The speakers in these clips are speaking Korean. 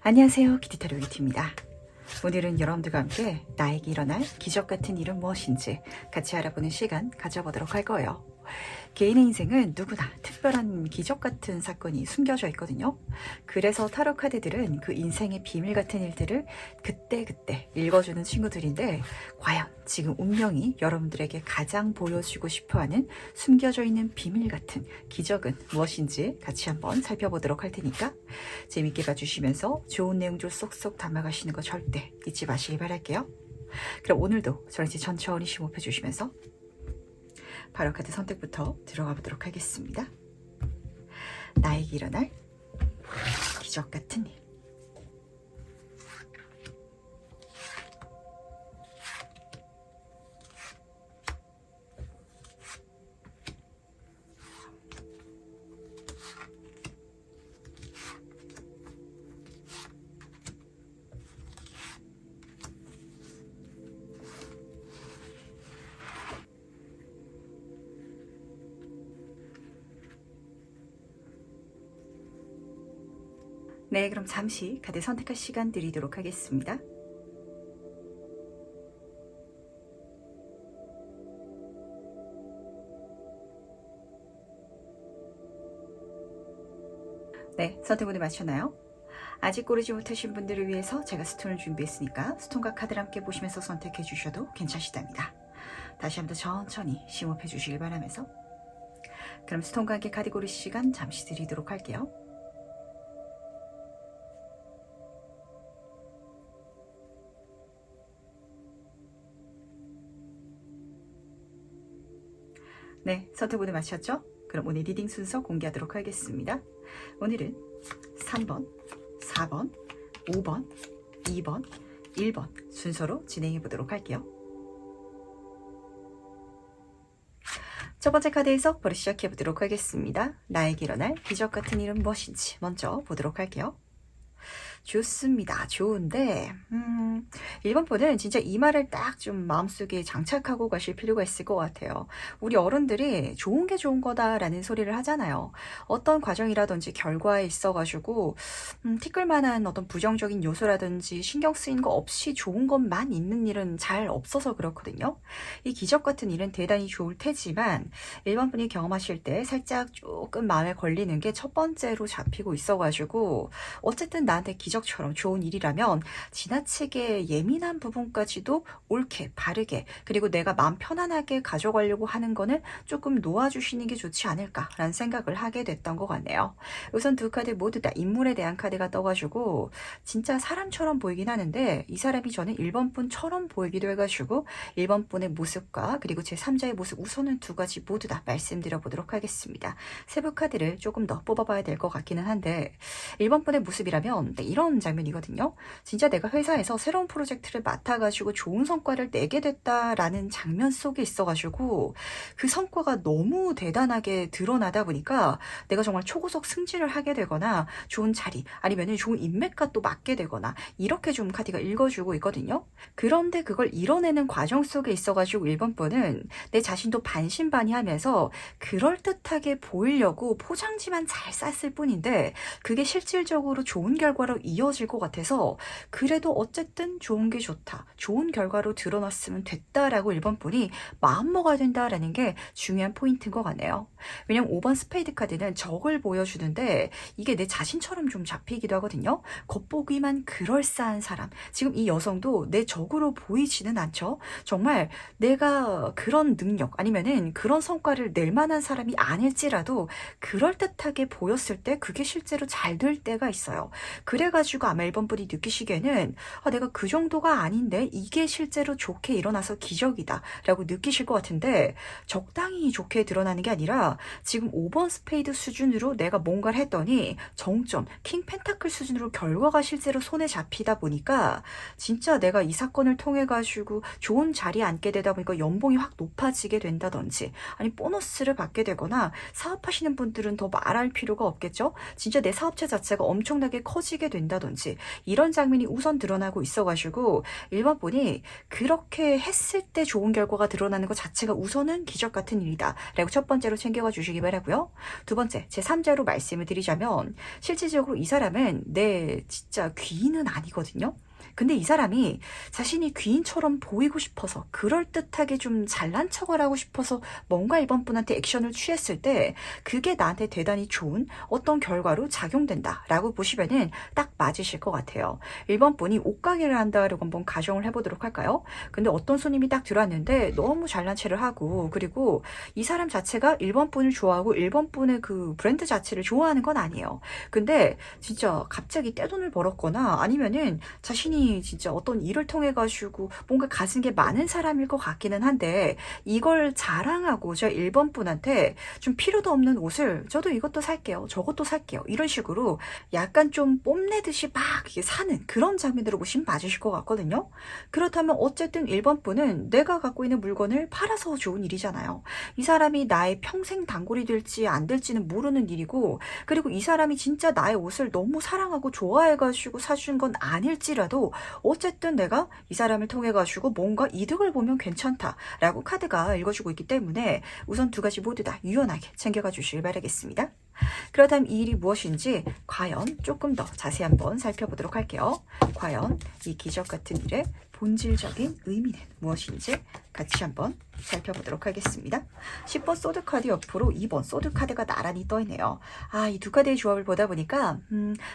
안녕하세요, 키티타로 키티입니다. 오늘은 여러분들과 함께 나에게 일어날 기적 같은 일은 무엇인지 같이 알아보는 시간 가져보도록 할 거예요. 개인의 인생은 누구나 특별한 기적 같은 사건이 숨겨져 있거든요. 그래서 타로 카드들은 그 인생의 비밀 같은 일들을 그때그때 읽어주는 친구들인데, 과연 지금 운명이 여러분들에게 가장 보여주고 싶어하는 숨겨져 있는 비밀 같은 기적은 무엇인지 같이 한번 살펴보도록 할 테니까 재밌게 봐주시면서 좋은 내용들 쏙쏙 담아가시는 거 절대 잊지 마시길 바랄게요. 그럼 오늘도 저랑 같이 천천히 심호흡해 주시면서 바로 카드 선택부터 들어가 보도록 하겠습니다. 나에게 일어날 기적 같은 일. 네, 그럼 잠시 카드 선택할 시간 드리도록 하겠습니다. 네, 선택 오늘 마쳤나요? 아직 고르지 못하신 분들을 위해서 제가 스톤을 준비했으니까 스톤과 카드를 함께 보시면서 선택해 주셔도 괜찮시답니다. 다시 한번 천천히 심호흡해 주시길 바라면서, 그럼 스톤과 함께 카드 고르실 시간 잠시 드리도록 할게요. 네, 선택 오늘 마쳤죠? 그럼 오늘 리딩 순서 공개하도록 하겠습니다. 오늘은 3번, 4번, 5번, 2번, 1번 순서로 진행해 보도록 할게요. 첫 번째 카드에서 바로 시작해 보도록 하겠습니다. 나에게 일어날 기적 같은 일은 무엇인지 먼저 보도록 할게요. 좋습니다. 좋은데 1번 분은 진짜 이 말을 딱 좀 마음속에 장착하고 가실 필요가 있을 것 같아요. 우리 어른들이 좋은 게 좋은 거다라는 소리를 하잖아요. 어떤 과정이라든지 결과에 있어가지고 티끌만한 어떤 부정적인 요소라든지 신경 쓰이는 거 없이 좋은 것만 있는 일은 잘 없어서 그렇거든요. 이 기적 같은 일은 대단히 좋을 테지만 1번 분이 경험하실 때 살짝 조금 마음에 걸리는 게 첫 번째로 잡히고 있어가지고, 어쨌든 나한테 기적처럼 좋은 일이라면 지나치게 예민한 부분까지도 옳게 바르게, 그리고 내가 마음 편안하게 가져가려고 하는 거는 조금 놓아주시는 게 좋지 않을까라는 생각을 하게 됐던 것 같네요. 우선 두 카드 모두 다 인물에 대한 카드가 떠가지고 진짜 사람처럼 보이긴 하는데, 이 사람이 저는 1번 분처럼 보이기도 해가지고 1번 분의 모습과 그리고 제 3자의 모습, 우선은 두 가지 모두 다 말씀드려 보도록 하겠습니다. 세부 카드를 조금 더 뽑아봐야 될 것 같기는 한데, 1번 분의 모습이라면 이런 장면이거든요. 진짜 내가 회사에서 새로운 프로젝트를 맡아가지고 좋은 성과를 내게 됐다라는 장면 속에 있어가지고, 그 성과가 너무 대단하게 드러나다 보니까 내가 정말 초고속 승진을 하게 되거나 좋은 자리, 아니면 좋은 인맥과 또 맡게 되거나, 이렇게 좀 카드가 읽어주고 있거든요. 그런데 그걸 이뤄내는 과정 속에 있어가지고 1번 분은 내 자신도 반신반의하면서 그럴듯하게 보이려고 포장지만 잘 쌌을 뿐인데, 그게 실질적으로 좋은 결과로 이어질 것 같아서 그래도 어쨌든 좋은 게 좋다, 좋은 결과로 드러났으면 됐다라고 1번 분이 마음먹어야 된다라는 게 중요한 포인트인 것 같네요. 왜냐면 5번 스페이드 카드는 적을 보여주는데 이게 내 자신처럼 좀 잡히기도 하거든요. 겉보기만 그럴싸한 사람, 지금 이 여성도 내 적으로 보이지는 않죠. 정말 내가 그런 능력 아니면은 그런 성과를 낼 만한 사람이 아닐지라도 그럴듯하게 보였을 때 그게 실제로 잘 될 때가 있어요. 그래가지고 아마 1번 분이 느끼시기에는 내가 그 정도가 아닌데 이게 실제로 좋게 일어나서 기적이다 라고 느끼실 것 같은데, 적당히 좋게 드러나는 게 아니라 지금 5번 스페이드 수준으로 내가 뭔가를 했더니 정점 킹 펜타클 수준으로 결과가 실제로 손에 잡히다 보니까, 진짜 내가 이 사건을 통해 가지고 좋은 자리에 앉게 되다 보니까 연봉이 확 높아지게 된다든지, 아니 보너스를 받게 되거나, 사업하시는 분들은 더 말할 필요가 없겠죠. 진짜 내 사업체 자체가 엄청나게 커지게 된다 된다든지 이런 장면이 우선 드러나고 있어가지고 1번 분이 그렇게 했을 때 좋은 결과가 드러나는 것 자체가 우선은 기적 같은 일이다 라고 첫 번째로 챙겨가 주시기 바라고요. 두 번째, 제 3자로 말씀을 드리자면 실질적으로 이 사람은 내 진짜 귀인은 아니거든요. 근데 이 사람이 자신이 귀인처럼 보이고 싶어서 그럴듯하게 좀 잘난 척을 하고 싶어서 뭔가 1번 분한테 액션을 취했을 때 그게 나한테 대단히 좋은 어떤 결과로 작용된다 라고 보시면은 딱 맞으실 것 같아요. 1번 분이 옷가게를 한다라고 한번 가정을 해보도록 할까요? 근데 어떤 손님이 딱 들어왔는데 너무 잘난 체를 하고 그리고 이 사람 자체가 1번 분을 좋아하고 1번 분의 그 브랜드 자체를 좋아하는 건 아니에요. 근데 진짜 갑자기 떼돈을 벌었거나 아니면은 자신이 진짜 어떤 일을 통해 가지고 뭔가 가진 게 많은 사람일 것 같기는 한데 이걸 자랑하고자 1번 분한테 좀 필요도 없는 옷을 저도 이것도 살게요. 저것도 살게요. 이런 식으로 약간 좀 뽐내듯이 막 이렇게 사는 그런 장면으로 보시면 맞으실 것 같거든요. 그렇다면 어쨌든 1번 분은 내가 갖고 있는 물건을 팔아서 좋은 일이잖아요. 이 사람이 나의 평생 단골이 될지 안 될지는 모르는 일이고 그리고 이 사람이 진짜 나의 옷을 너무 사랑하고 좋아해가지고 사준 건 아닐지라도 어쨌든 내가 이 사람을 통해 가지고 뭔가 이득을 보면 괜찮다라고 카드가 읽어주고 있기 때문에 우선 두 가지 모두 다 유연하게 챙겨가 주시길 바라겠습니다. 그렇다면 이 일이 무엇인지 과연 조금 더 자세히 한번 살펴보도록 할게요. 과연 이 기적 같은 일의 본질적인 의미는 무엇인지 같이 한번 살펴보도록 하겠습니다. 10번 소드 카드 옆으로 2번 소드 카드가 나란히 떠있네요. 이 두 카드의 조합을 보다 보니까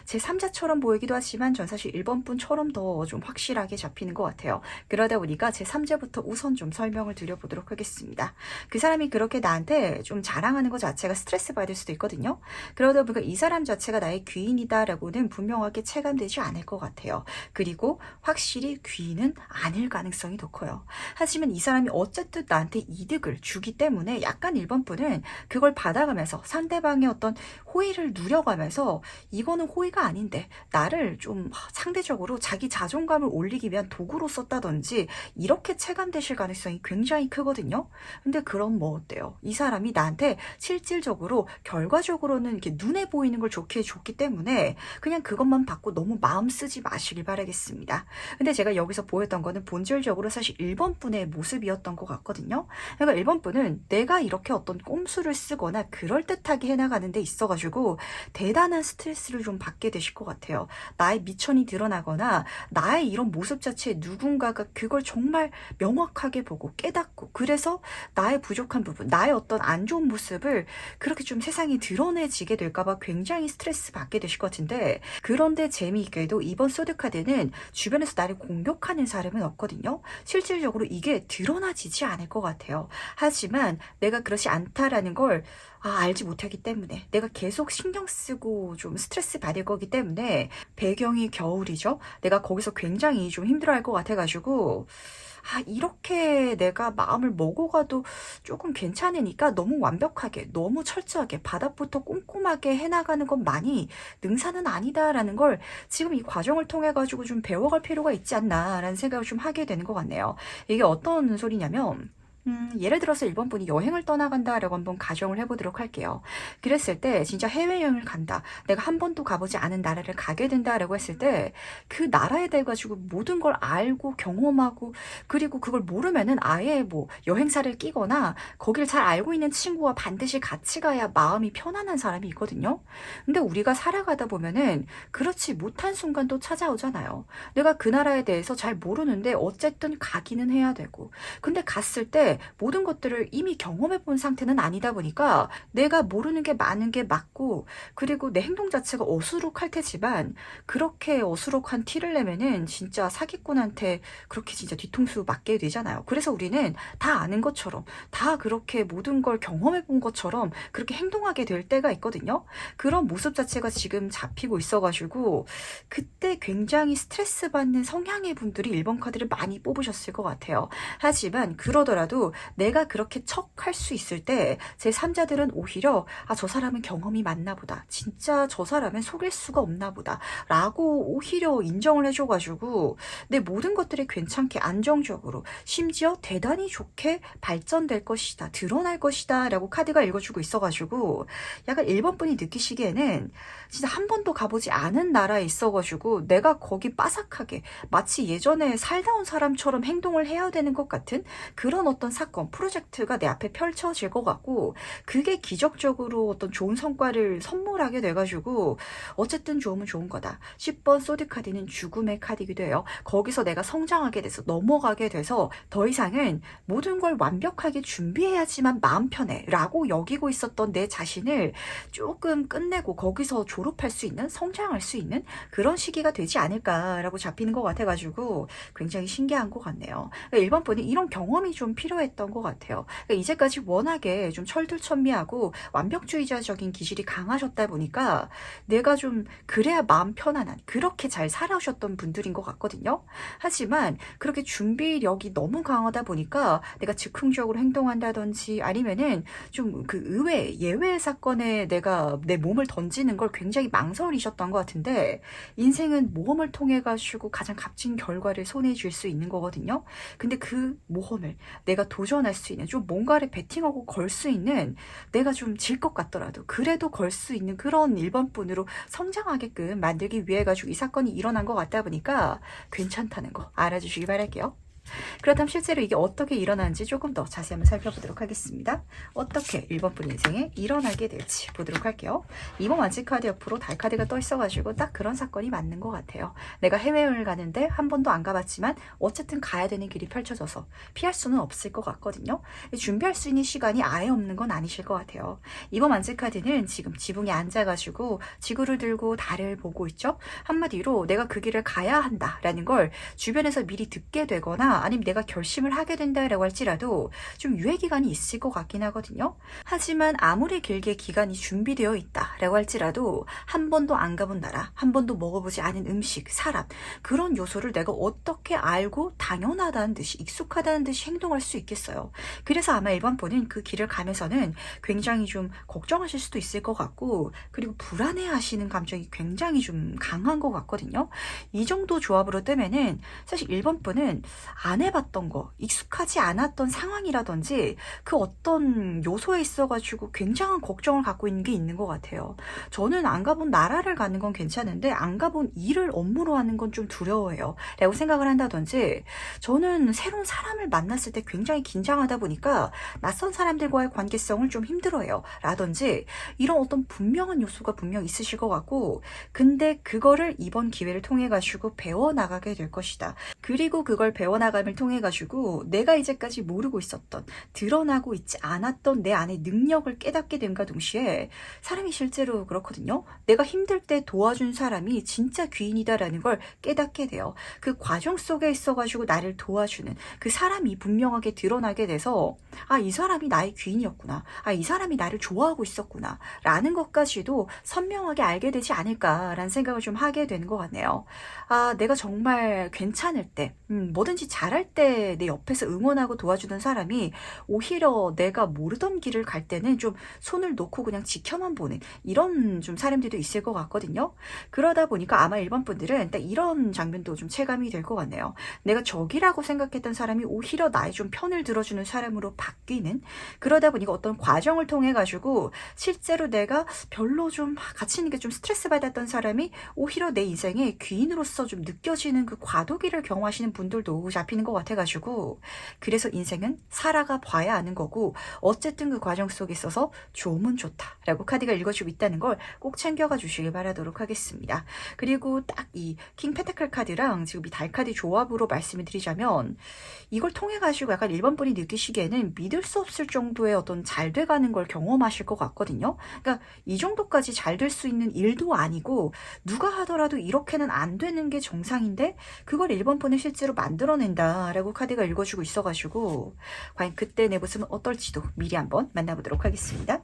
제 3자처럼 보이기도 하지만 전 사실 1번 분처럼 더 좀 확실하게 잡히는 것 같아요. 그러다 보니까 제 3자부터 우선 좀 설명을 드려보도록 하겠습니다. 그 사람이 그렇게 나한테 좀 자랑하는 것 자체가 스트레스 받을 수도 있거든요. 그러다 보니까 이 사람 자체가 나의 귀인이다라고는 분명하게 체감되지 않을 것 같아요. 그리고 확실히 귀인은 아닐 가능성이 더 커요. 하지만 이 사람이 어쨌든 나한테 이득을 주기 때문에 약간 1번 분은 그걸 받아가면서 상대방의 어떤 호의를 누려가면서 이거는 호의가 아닌데 나를 좀 상대적으로 자기 자존감을 올리기 위한 도구로 썼다든지 이렇게 체감되실 가능성이 굉장히 크거든요. 근데 그럼 뭐 어때요? 이 사람이 나한테 실질적으로 결과적으로는 이렇게 눈에 보이는 걸 좋게 줬기 때문에 그냥 그것만 받고 너무 마음 쓰지 마시길 바라겠습니다. 근데 제가 여기서 보였던 거는 본질적으로 사실 1번 분의 모습이었던 것 같거든요. 그러니까 1번 분은 내가 이렇게 어떤 꼼수를 쓰거나 그럴듯하게 해나가는 데 있어가지고 대단한 스트레스를 좀 받게 되실 것 같아요. 나의 미천이 드러나거나 나의 이런 모습 자체에 누군가가 그걸 정말 명확하게 보고 깨닫고 그래서 나의 부족한 부분, 나의 어떤 안 좋은 모습을 그렇게 좀 세상에 드러내지게 될까봐 굉장히 스트레스 받게 되실 것 같은데 그런데 재미있게도 이번 소드카드는 주변에서 나를 공격하는 사람은 없거든요. 실질적으로 이게 드러나지지 않을 것 같아요. 하지만 내가 그렇지 않다라는 걸 알지 못하기 때문에 내가 계속 신경 쓰고 좀 스트레스 받을 거기 때문에 배경이 겨울이죠. 내가 거기서 굉장히 좀 힘들어할 것 같아가지고 이렇게 내가 마음을 먹어가도 조금 괜찮으니까 너무 완벽하게 너무 철저하게 바닥부터 꼼꼼하게 해나가는 것만이 능사는 아니다라는 걸 지금 이 과정을 통해 가지고 좀 배워갈 필요가 있지 않나라는 생각을 좀 하게 되는 것 같네요. 이게 어떤 소리냐면 예를 들어서 1번 분이 여행을 떠나간다라고 한번 가정을 해보도록 할게요. 그랬을 때 진짜 해외여행을 간다. 내가 한 번도 가보지 않은 나라를 가게 된다라고 했을 때 그 나라에 대해 가지고 모든 걸 알고 경험하고 그리고 그걸 모르면은 아예 뭐 여행사를 끼거나 거기를 잘 알고 있는 친구와 반드시 같이 가야 마음이 편안한 사람이 있거든요. 근데 우리가 살아가다 보면은 그렇지 못한 순간도 찾아오잖아요. 내가 그 나라에 대해서 잘 모르는데 어쨌든 가기는 해야 되고 근데 갔을 때 모든 것들을 이미 경험해 본 상태는 아니다 보니까 내가 모르는 게 많은 게 맞고 그리고 내 행동 자체가 어수룩할 테지만 그렇게 어수룩한 티를 내면은 진짜 사기꾼한테 그렇게 진짜 뒤통수 맞게 되잖아요. 그래서 우리는 다 아는 것처럼 다 그렇게 모든 걸 경험해 본 것처럼 그렇게 행동하게 될 때가 있거든요. 그런 모습 자체가 지금 잡히고 있어가지고 그때 굉장히 스트레스 받는 성향의 분들이 1번 카드를 많이 뽑으셨을 것 같아요. 하지만 그러더라도 있어가지고 내가 그렇게 척할 수 있을 때 제3자들은 오히려 저 사람은 경험이 많나 보다. 진짜 저 사람은 속일 수가 없나 보다. 라고 오히려 인정을 해줘가지고 내 모든 것들이 괜찮게 안정적으로 심지어 대단히 좋게 발전될 것이다. 드러날 것이다. 라고 카드가 읽어주고 있어가지고 약간 1번 분이 느끼시기에는 진짜 한 번도 가보지 않은 나라에 있어가지고 내가 거기 빠삭하게 마치 예전에 살다 온 사람처럼 행동을 해야 되는 것 같은 그런 어떤 사건, 프로젝트가 내 앞에 펼쳐질 것 같고 그게 기적적으로 어떤 좋은 성과를 선물하게 돼가지고 어쨌든 좋으면 좋은 거다. 10번 소드 카드는 죽음의 카드이기도 해요. 거기서 내가 성장하게 돼서 넘어가게 돼서 더 이상은 모든 걸 완벽하게 준비해야지만 마음 편해 라고 여기고 있었던 내 자신을 조금 끝내고 거기서 졸업할 수 있는, 성장할 수 있는 그런 시기가 되지 않을까라고 잡히는 것 같아가지고 굉장히 신기한 것 같네요. 그러니까 1번 분이 이런 경험이 좀 필요했던 것 같아요. 그러니까 이제까지 워낙에 좀 철두철미하고 완벽주의자적인 기질이 강하셨다 보니까 내가 좀 그래야 마음 편안한 그렇게 잘 살아오셨던 분들인 것 같거든요. 하지만 그렇게 준비력이 너무 강하다 보니까 내가 즉흥적으로 행동한다든지 아니면은 좀 그 의외 예외 사건에 내가 내 몸을 던지는 걸 굉장히 망설이셨던 것 같은데 인생은 모험을 통해 가지고 가장 값진 결과를 손에 쥘 수 있는 거거든요. 근데 그 모험을 내가 도전할 수 있는 좀 뭔가를 베팅하고 걸 수 있는 내가 좀 질 것 같더라도 그래도 걸 수 있는 그런 1번 분으로 성장하게끔 만들기 위해 가지고 이 사건이 일어난 것 같다 보니까 괜찮다는 거 알아주시기 바랄게요. 그렇다면 실제로 이게 어떻게 일어나는지 조금 더 자세히 한번 살펴보도록 하겠습니다. 어떻게 1번 분 인생에 일어나게 될지 보도록 할게요. 2번 완치 카드 옆으로 달 카드가 떠 있어가지고 딱 그런 사건이 맞는 것 같아요. 내가 해외여행을 가는데 한 번도 안 가봤지만 어쨌든 가야 되는 길이 펼쳐져서 피할 수는 없을 것 같거든요. 준비할 수 있는 시간이 아예 없는 건 아니실 것 같아요. 2번 완치 카드는 지금 지붕에 앉아가지고 지구를 들고 달을 보고 있죠. 한마디로 내가 그 길을 가야 한다라는 걸 주변에서 미리 듣게 되거나 아니면 내가 결심을 하게 된다라고 할지라도 좀 유예 기간이 있을 것 같긴 하거든요. 하지만 아무리 길게 기간이 준비되어 있다라고 할지라도 한 번도 안 가본 나라, 한 번도 먹어보지 않은 음식, 사람 그런 요소를 내가 어떻게 알고 당연하다는 듯이 익숙하다는 듯이 행동할 수 있겠어요. 그래서 아마 1번 분은 그 길을 가면서는 굉장히 좀 걱정하실 수도 있을 것 같고 그리고 불안해하시는 감정이 굉장히 좀 강한 것 같거든요. 이 정도 조합으로 뜨면은 사실 1번 분은 안 해봤던 거, 익숙하지 않았던 상황이라든지 그 어떤 요소에 있어가지고 굉장한 걱정을 갖고 있는 게 있는 것 같아요. 저는 안 가본 나라를 가는 건 괜찮은데 안 가본 일을 업무로 하는 건 좀 두려워해요. 라고 생각을 한다든지 저는 새로운 사람을 만났을 때 굉장히 긴장하다 보니까 낯선 사람들과의 관계성을 좀 힘들어해요. 라든지 이런 어떤 분명한 요소가 분명 있으실 것 같고 근데 그거를 이번 기회를 통해 가지고 배워나가게 될 것이다. 그리고 그걸 배워나감을 통해 가지고 내가 이제까지 모르고 있었던 드러나고 있지 않았던 내 안의 능력을 깨닫게 됨과 동시에 사람이 실제로 그렇거든요. 내가 힘들 때 도와준 사람이 진짜 귀인이다라는 걸 깨닫게 돼요. 그 과정 속에 있어가지고 나를 도와주는 그 사람이 분명하게 드러나게 돼서 이 사람이 나의 귀인이었구나. 이 사람이 나를 좋아하고 있었구나. 라는 것까지도 선명하게 알게 되지 않을까라는 생각을 좀 하게 되는 것 같네요. 내가 정말 괜찮을 때 뭐든지 잘할 때 내 옆에서 응원하고 도와주던 사람이 오히려 내가 모르던 길을 갈 때는 좀 손을 놓고 그냥 지켜만 보는 이런 좀 사람들도 있을 것 같거든요. 그러다 보니까 아마 1번 분들은 딱 이런 장면도 좀 체감이 될 것 같네요. 내가 적이라고 생각했던 사람이 오히려 나의 좀 편을 들어주는 사람으로 바뀌는 그러다 보니까 어떤 과정을 통해 가지고 실제로 내가 별로 좀 같이 있는 게 좀 스트레스 받았던 사람이 오히려 내 인생의 귀인으로서 좀 느껴지는 그 과도기를 경험하시는 분들도 잡히는 것 같아가지고 그래서 인생은 살아가 봐야 하는 거고 어쨌든 그 과정 속에 있어서 좋으면 좋다라고 카드가 읽어주고 있다는 걸 꼭 챙겨가 주시길 바라도록 하겠습니다. 그리고 딱 이 킹 펜타클 카드랑 지금 이 달 카드 조합으로 말씀을 드리자면 이걸 통해 가지고 약간 1번 분이 느끼시기에는 믿을 수 없을 정도의 어떤 잘 돼가는 걸 경험하실 것 같거든요. 그러니까 이 정도까지 잘 될 수 있는 일도 아니고 누가 하더라도 이렇게는 안 되는 게 정상인데 그걸 1번 분은 실제로 만들어낸다라고 카드가 읽어주고 있어가지고 과연 그때 내 모습은 어떨지도 미리 한번 만나보도록 하겠습니다.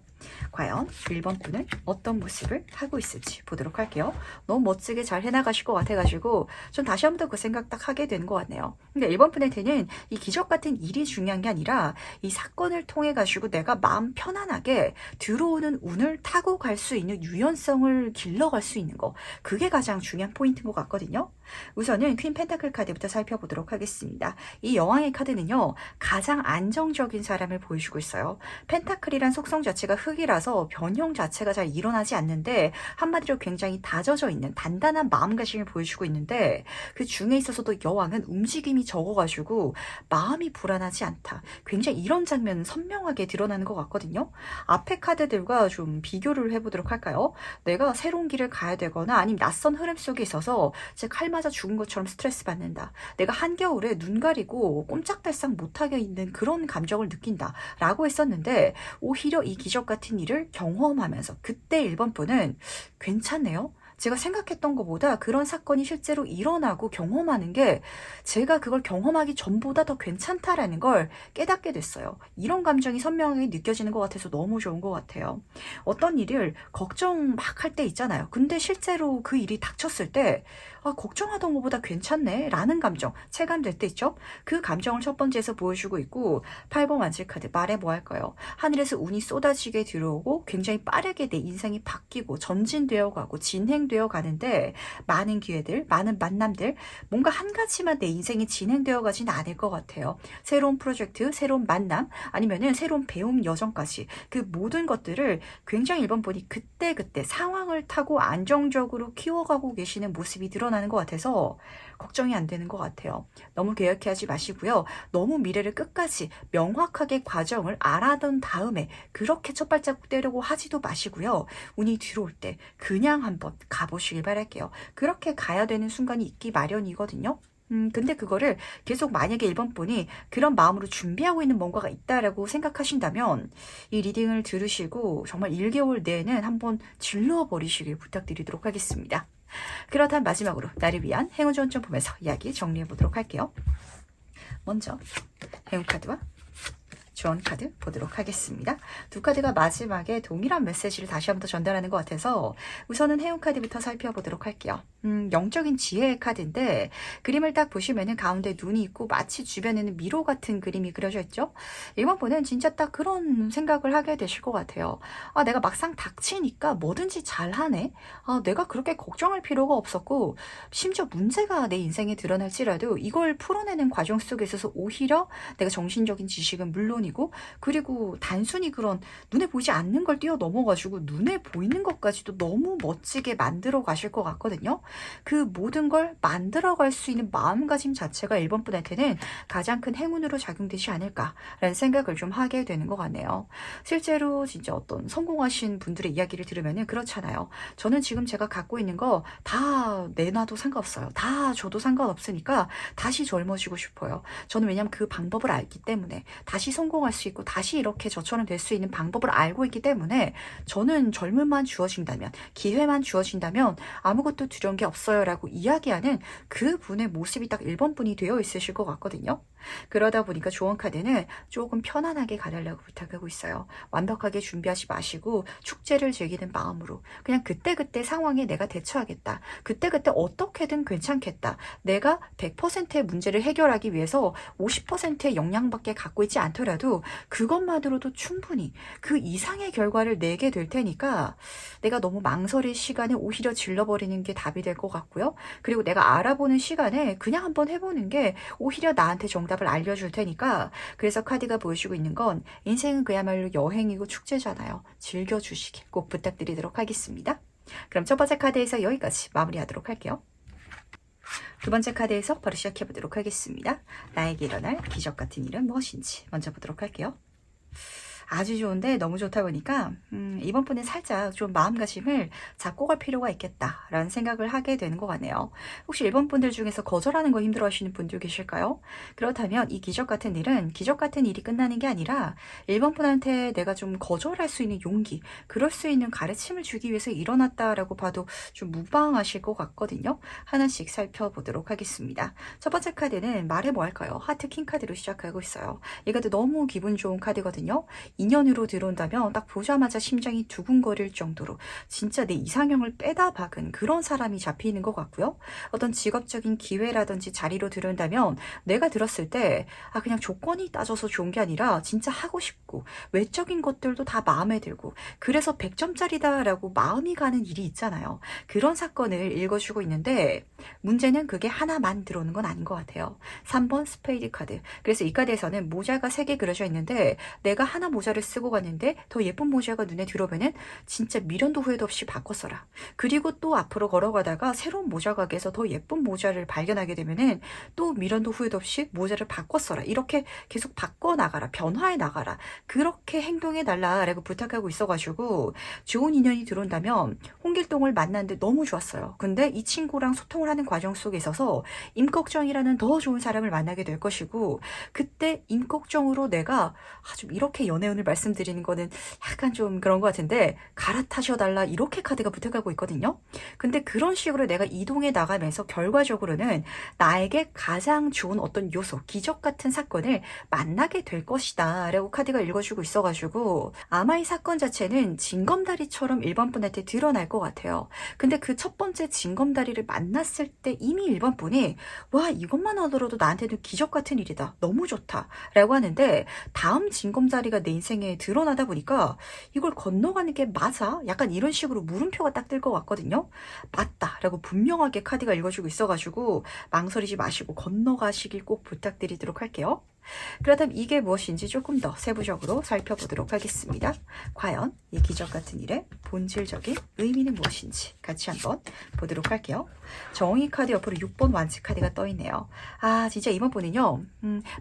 과연 1번 분은 어떤 모습을 하고 있을지 보도록 할게요. 너무 멋지게 잘 해나가실 것 같아가지고 좀 다시 한번 더 그 생각 딱 하게 되는 것 같네요. 근데 1번 분한테는 이 기적 같은 일이 중요한 게 아니라 이 사건을 통해 가지고 내가 마음 편안하게 들어오는 운을 타고 갈 수 있는 유연성을 길러갈 수 있는 거, 그게 가장 중요한 포인트인 것 같거든요. 우선은 퀸 펜타클 카드부터 살펴보도록 하겠습니다. 이 여왕의 카드는요, 가장 안정적인 사람을 보여주고 있어요. 펜타클이란 속성 자체가 흙이라서 변형 자체가 잘 일어나지 않는데, 한마디로 굉장히 다져져 있는 단단한 마음가짐을 보여주고 있는데, 그 중에 있어서도 여왕은 움직임이 적어가지고 마음이 불안하지 않다. 굉장히 이런 장면은 선명하게 드러나는 것 같거든요. 앞에 카드들과 좀 비교를 해보도록 할까요? 내가 새로운 길을 가야 되거나 아니면 낯선 흐름 속에 있어서 제 칼 맞아 죽은 것처럼 스트레스 받는다. 내가 한겨울에 눈 가리고 꼼짝달싹 못하게 있는 그런 감정을 느낀다. 라고 했었는데, 오히려 이 기적 같은 일을 경험하면서 그때 1번 분은 괜찮네요. 제가 생각했던 것보다 그런 사건이 실제로 일어나고 경험하는 게 제가 그걸 경험하기 전보다 더 괜찮다라는 걸 깨닫게 됐어요. 이런 감정이 선명하게 느껴지는 것 같아서 너무 좋은 것 같아요. 어떤 일을 걱정 막 할 때 있잖아요. 근데 실제로 그 일이 닥쳤을 때 걱정하던 것보다 괜찮네 라는 감정 체감될 때 있죠. 그 감정을 첫 번째에서 보여주고 있고, 8번 완질 카드 말해 뭐 할까요? 하늘에서 운이 쏟아지게 들어오고 굉장히 빠르게 내 인생이 바뀌고 전진되어 가고 진행되어 가는데, 많은 기회들, 많은 만남들, 뭔가 한 가지만 내 인생이 진행되어 가진 않을 것 같아요. 새로운 프로젝트, 새로운 만남, 아니면은 새로운 배움 여정까지 그 모든 것들을 굉장히 1번 분이 그때그때 상황을 타고 안정적으로 키워가고 계시는 모습이 드러나는 것 같아서 걱정이 안 되는 것 같아요. 너무 계획하지 마시고요. 너무 미래를 끝까지 명확하게 과정을 알아둔 다음에 그렇게 첫 발자국 떼려고 하지도 마시고요. 운이 들어올 때 그냥 한번 가보시길 바랄게요. 그렇게 가야 되는 순간이 있기 마련이거든요. 근데 그거를 계속 만약에 1번 분이 그런 마음으로 준비하고 있는 뭔가가 있다라고 생각하신다면 이 리딩을 들으시고 정말 1개월 내에는 한번 질러버리시길 부탁드리도록 하겠습니다. 그렇다면 마지막으로 나를 위한 행운 좋은 점 보면서 이야기 정리해 보도록 할게요. 먼저 행운 카드와 조언 카드 보도록 하겠습니다. 두 카드가 마지막에 동일한 메시지를 다시 한번 더 전달하는 것 같아서 우선은 행운 카드부터 살펴보도록 할게요. 영적인 지혜의 카드인데, 그림을 딱 보시면은 가운데 눈이 있고 마치 주변에는 미로 같은 그림이 그려져 있죠. 이번 분은 진짜 딱 그런 생각을 하게 되실 것 같아요. 내가 막상 닥치니까 뭐든지 잘하네. 내가 그렇게 걱정할 필요가 없었고, 심지어 문제가 내 인생에 드러날지라도 이걸 풀어내는 과정 속에 있어서 오히려 내가 정신적인 지식은 물론이고, 그리고 단순히 그런 눈에 보이지 않는 걸 뛰어넘어가지고 눈에 보이는 것까지도 너무 멋지게 만들어 가실 것 같거든요. 그 모든 걸 만들어갈 수 있는 마음가짐 자체가 1번 분한테는 가장 큰 행운으로 작용되지 않을까라는 생각을 좀 하게 되는 것 같네요. 실제로 진짜 어떤 성공하신 분들의 이야기를 들으면 그렇잖아요. 저는 지금 제가 갖고 있는 거 다 내놔도 상관없어요. 다 줘도 상관없으니까 다시 젊어지고 싶어요. 저는 왜냐하면 그 방법을 알기 때문에, 다시 성공할 수 있고 다시 이렇게 저처럼 될 수 있는 방법을 알고 있기 때문에, 저는 젊음만 주어진다면, 기회만 주어진다면 아무것도 두려운 게 없어요 라고 이야기하는 그 분의 모습이 딱 1번 분이 되어 있으실 것 같거든요. 그러다 보니까 조언 카드는 조금 편안하게 가달라고 부탁하고 있어요. 완벽하게 준비하지 마시고 축제를 즐기는 마음으로 그냥 그때그때 상황에 내가 대처하겠다. 그때그때 어떻게든 괜찮겠다. 내가 100%의 문제를 해결하기 위해서 50%의 역량밖에 갖고 있지 않더라도 그것만으로도 충분히 그 이상의 결과를 내게 될 테니까, 내가 너무 망설일 시간에 오히려 질러버리는 게 답이 될 것 같고요. 그리고 내가 알아보는 시간에 그냥 한번 해보는 게 오히려 나한테 정답을 알려줄 테니까, 그래서 카드가 보여주고 있는 건 인생은 그야말로 여행이고 축제잖아요. 즐겨주시길 꼭 부탁드리도록 하겠습니다. 그럼 첫 번째 카드에서 여기까지 마무리하도록 할게요. 두 번째 카드에서 바로 시작해보도록 하겠습니다. 나에게 일어날 기적 같은 일은 무엇인지 먼저 보도록 할게요. 아주 좋은데 너무 좋다 보니까 이번 분은 살짝 좀 마음가짐을 잡고 갈 필요가 있겠다라는 생각을 하게 되는 것 같네요. 혹시 1번 분들 중에서 거절하는 거 힘들어 하시는 분들 계실까요? 그렇다면 이 기적 같은 일은 기적 같은 일이 끝나는 게 아니라 1번 분한테 내가 좀 거절할 수 있는 용기, 그럴 수 있는 가르침을 주기 위해서 일어났다라고 봐도 좀 무방하실 것 같거든요. 하나씩 살펴보도록 하겠습니다. 첫 번째 카드는 말해 뭐 할까요? 하트 킹 카드로 시작하고 있어요. 이 카드 너무 기분 좋은 카드거든요. 인연으로 들어온다면 딱 보자마자 심장이 두근거릴 정도로 진짜 내 이상형을 빼다 박은 그런 사람이 잡히는 것 같고요. 어떤 직업적인 기회라든지 자리로 들어온다면 내가 들었을 때 그냥 조건이 따져서 좋은 게 아니라 진짜 하고 싶고 외적인 것들도 다 마음에 들고 그래서 100점짜리다라고 마음이 가는 일이 있잖아요. 그런 사건을 읽어주고 있는데 문제는 그게 하나만 들어오는 건 아닌 것 같아요. 3번 스페이드 카드. 그래서 이 카드에서는 모자가 3개 그려져 있는데 내가 하나 모자를 쓰고 갔는데 더 예쁜 모자가 눈에 들어오면은 진짜 미련도 후회도 없이 바꿔 써라. 그리고 또 앞으로 걸어가다가 새로운 모자 가게에서 더 예쁜 모자를 발견하게 되면은 또 미련도 후회도 없이 모자를 바꿔 써라. 이렇게 계속 바꿔 나가라. 변화해 나가라. 그렇게 행동해 달라라고 부탁하고 있어가지고 좋은 인연이 들어온다면 홍길동을 만났는데 너무 좋았어요. 근데 이 친구랑 소통을 하는 과정 속에 있어서 임꺽정이라는 더 좋은 사람을 만나게 될 것이고 그때 임꺽정으로 내가 좀 이렇게 연애운을 말씀드리는 거는 약간 좀 그런 것 같은데 갈아타셔달라 이렇게 카드가 부탁하고 있거든요. 근데 그런 식으로 내가 이동해 나가면서 결과적으로는 나에게 가장 좋은 어떤 요소, 기적 같은 사건을 만나게 될 것이다 라고 카드가 읽어주고 있어가지고 아마 이 사건 자체는 징검다리처럼 일반 분한테 드러날 것 같아요. 근데 그 첫 번째 징검다리를 만났을 때 이미 일반 분이 와 이것만 하더라도 나한테는 기적 같은 일이다. 너무 좋다 라고 하는데 다음 징검다리가 내 인생에 드러나다 보니까 이걸 건너가는 게 맞아? 약간 이런 식으로 물음표가 딱 뜰 것 같거든요. 맞다 라고 분명하게 카드가 읽어주고 있어가지고 망설이지 마시고 건너가시길 꼭 부탁드리도록 할게요. 그렇다면 이게 무엇인지 조금 더 세부적으로 살펴보도록 하겠습니다. 과연 이 기적 같은 일의 본질적인 의미는 무엇인지 같이 한번 보도록 할게요. 정의 카드 옆으로 6번 완치 카드가 떠있네요. 진짜 이번 분은요.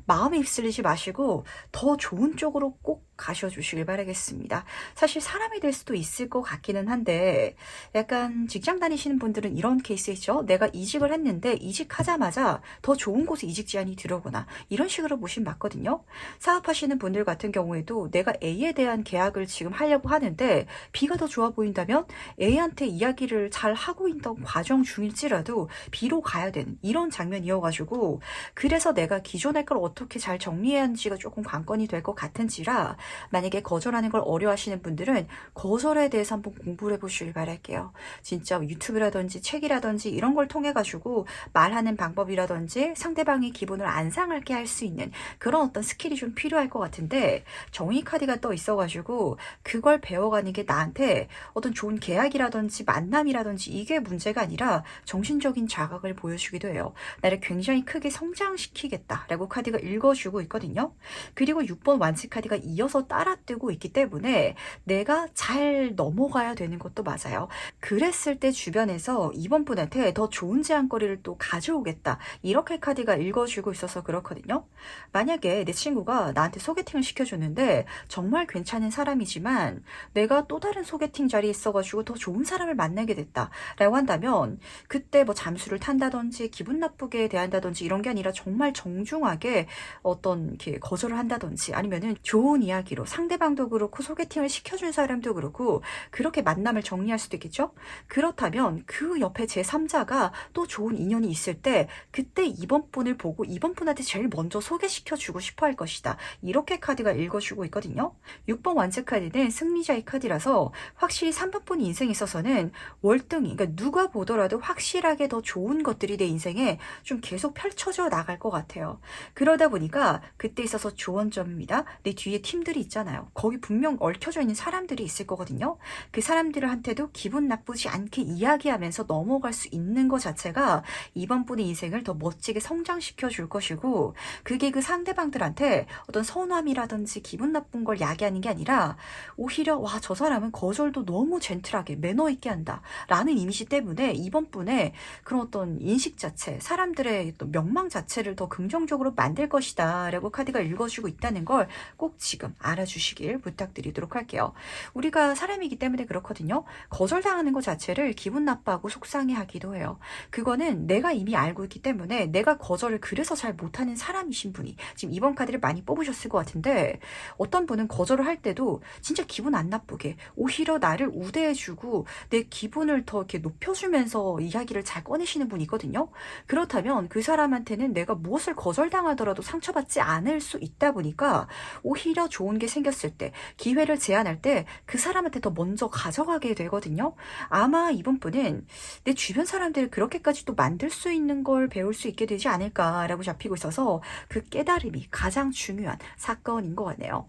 마음에 휩쓸리지 마시고 더 좋은 쪽으로 꼭 가셔주시길 바라겠습니다. 사실 사람이 될 수도 있을 것 같기는 한데 약간 직장 다니시는 분들은 이런 케이스 있죠. 내가 이직을 했는데 이직하자마자 더 좋은 곳에 이직 제안이 들어오거나 이런 식으로 보시면 맞거든요. 사업하시는 분들 같은 경우에도 내가 A에 대한 계약을 지금 하려고 하는데 B가 더 좋아 보인다면 A한테 이야기를 잘 하고 있던 과정 중일지라도 B로 가야 되는 이런 장면이어가지고 그래서 내가 기존의 걸 어떻게 잘 정리해야 하는지가 조금 관건이 될 것 같은지라 만약에 거절하는 걸 어려워하시는 분들은 거절에 대해서 한번 공부를 해보시길 바랄게요. 진짜 유튜브라든지 책이라든지 이런 걸 통해 가지고 말하는 방법이라든지 상대방의 기분을 안 상하게 할 수 있는 그런 어떤 스킬이 좀 필요할 것 같은데 정의 카드가 떠 있어가지고 그걸 배워가는 게 나한테 어떤 좋은 계약이라든지 만남이라든지 이게 문제가 아니라 정신적인 자각을 보여주기도 해요. 나를 굉장히 크게 성장시키겠다라고 카드가 읽어주고 있거든요. 그리고 6번 완치 카드가 이어서 따라뜨고 있기 때문에 내가 잘 넘어가야 되는 것도 맞아요. 그랬을 때 주변에서 이번 분한테 더 좋은 제안거리를 또 가져오겠다. 이렇게 카드가 읽어주고 있어서 그렇거든요. 만약에 내 친구가 나한테 소개팅을 시켜줬는데 정말 괜찮은 사람이지만 내가 또 다른 소개팅 자리에 있어가지고 더 좋은 사람을 만나게 됐다라고 한다면 그때 뭐 잠수를 탄다든지 기분 나쁘게 대한다든지 이런 게 아니라 정말 정중하게 어떤 이렇게 거절을 한다든지 아니면은 좋은 이야기로 상대방도 그렇고 소개팅을 시켜준 사람도 그렇고 그렇게 만남을 정리할 수도 있겠죠. 그렇다면 그 옆에 제3자가 또 좋은 인연이 있을 때 그때 이번 분을 보고 이번 분한테 제일 먼저 소개시켜주고 싶어 할 것이다. 이렇게 카드가 읽어주고 있거든요. 6번 완즈 카드는 승리자의 카드라서 확실히 3번 분 인생에 있어서는 월등히 그러니까 누가 보더라도 확실하게 더 좋은 것들이 내 인생에 좀 계속 펼쳐져 나갈 것 같아요. 그러다 보니까 그때 있어서 조언점입니다. 내 뒤에 팀들이 있잖아요. 거기 분명 얽혀져 있는 사람들이 있을 거거든요. 그 사람들한테도 기분 나쁘지 않게 이야기하면서 넘어갈 수 있는 것 자체가 이번 분의 인생을 더 멋지게 성장시켜 줄 것이고 그게 그 상대방들한테 어떤 선함이라든지 기분 나쁜 걸 야기하는 게 아니라 오히려 와 저 사람은 거절도 너무 젠틀하게 매너 있게 한다 라는 이미지 때문에 이번 분의 그런 어떤 인식 자체 사람들의 또 명망 자체를 더 긍정적으로 만들 것이다 라고 카드가 읽어주고 있다는 걸 꼭 지금 알아주시길 부탁드리도록 할게요. 우리가 사람이기 때문에 그렇거든요. 거절당하는 것 자체를 기분 나빠하고 속상해하기도 해요. 그거는 내가 이미 알고 있기 때문에 내가 거절을 그래서 잘 못하는 사람이신 분이 깨달음이 지금 이번 카드를 많이 뽑으셨을 것 같은데 어떤 분은 거절을 할 때도 진짜 기분 안 나쁘게 오히려 나를 우대해주고 내 기분을 더 이렇게 높여주면서 이야기를 잘 꺼내시는 분이거든요. 그렇다면 그 사람한테는 내가 무엇을 거절당하더라도 상처받지 않을 수 있다 보니까 오히려 좋은 게 생겼을 때 기회를 제안할 때 그 사람한테 더 먼저 가져가게 되거든요. 아마 이번 분은 내 주변 사람들을 그렇게까지 또 만들 수 있는 걸 배울 수 있게 되지 않을까라고 잡히고 있어서 그 깨달음이 가장 중요한 사건인 것 같네요.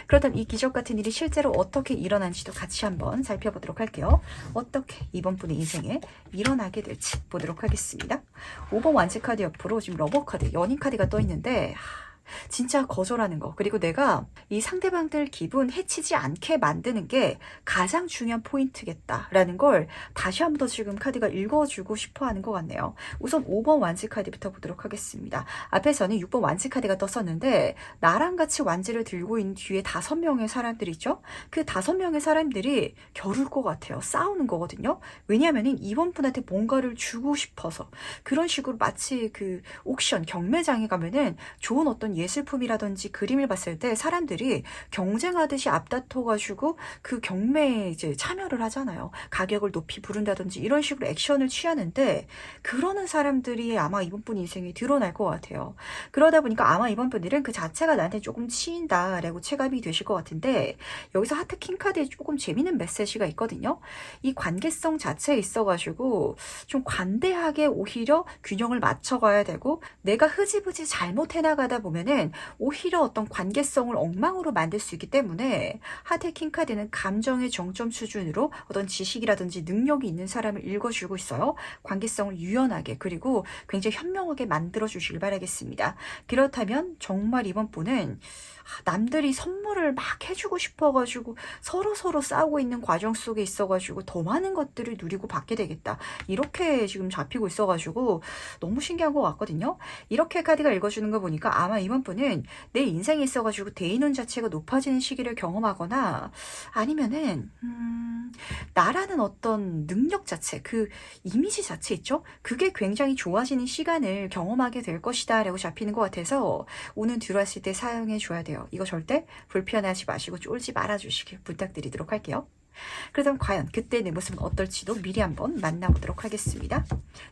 그렇다면 이 기적 같은 일이 실제로 어떻게 일어난지도 같이 한번 살펴보도록 할게요. 어떻게 이번 분의 인생에 일어나게 될지 보도록 하겠습니다. 5번 완치 카드 옆으로 지금 러버 카드, 연인 카드가 떠 있는데 진짜 거절하는 거, 그리고 내가 이 상대방들 기분 해치지 않게 만드는 게 가장 중요한 포인트겠다라는 걸 다시 한 번 더 지금 카드가 읽어주고 싶어 하는 것 같네요. 우선 5번 완지 카드부터 보도록 하겠습니다. 앞에서는 6번 완지 카드가 떴었는데 나랑 같이 완지를 들고 있는 뒤에 5명의 사람들이 있죠. 그 5명의 사람들이 겨룰 것 같아요. 싸우는 거거든요. 왜냐하면 이번 분한테 뭔가를 주고 싶어서 그런 식으로 마치 그 옥션 경매장에 가면은 좋은 어떤 예술품이라든지 그림을 봤을 때 사람들이 경쟁하듯이 앞다퉈가지고 그 경매에 이제 참여를 하잖아요. 가격을 높이 부른다든지 이런 식으로 액션을 취하는데 그러는 사람들이 아마 이번 분 인생에 드러날 것 같아요. 그러다 보니까 아마 이번 분들은 그 자체가 나한테 조금 치인다라고 체감이 되실 것 같은데 여기서 하트 킹 카드에 조금 재밌는 메시지가 있거든요. 이 관계성 자체에 있어가지고 좀 관대하게 오히려 균형을 맞춰가야 되고 내가 흐지부지 잘못 해나가다 보면은 오히려 어떤 관계성을 엉망으로 만들 수 있기 때문에 하트 킹 카드는 감정의 정점 수준으로 어떤 지식이라든지 능력이 있는 사람을 읽어주고 있어요. 관계성을 유연하게 그리고 굉장히 현명하게 만들어 주시길 바라겠습니다. 그렇다면 정말 이번 분은 남들이 선물을 막 해주고 싶어가지고 서로 싸우고 있는 과정 속에 있어가지고 더 많은 것들을 누리고 받게 되겠다. 이렇게 지금 잡히고 있어가지고 너무 신기한 것 같거든요. 이렇게 카드가 읽어주는 거 보니까 아마 이번 분은 내 인생에 있어가지고 대인운 자체가 높아지는 시기를 경험하거나 아니면은 나라는 어떤 능력 자체, 그 이미지 자체 있죠? 그게 굉장히 좋아지는 시간을 경험하게 될 것이다 라고 잡히는 것 같아서 오늘 들어왔을 때 사용해 줘야 돼요. 이거 절대 불편해하지 마시고 쫄지 말아주시길 부탁드리도록 할게요. 그럼 과연 그때 내 모습은 어떨지도 미리 한번 만나보도록 하겠습니다.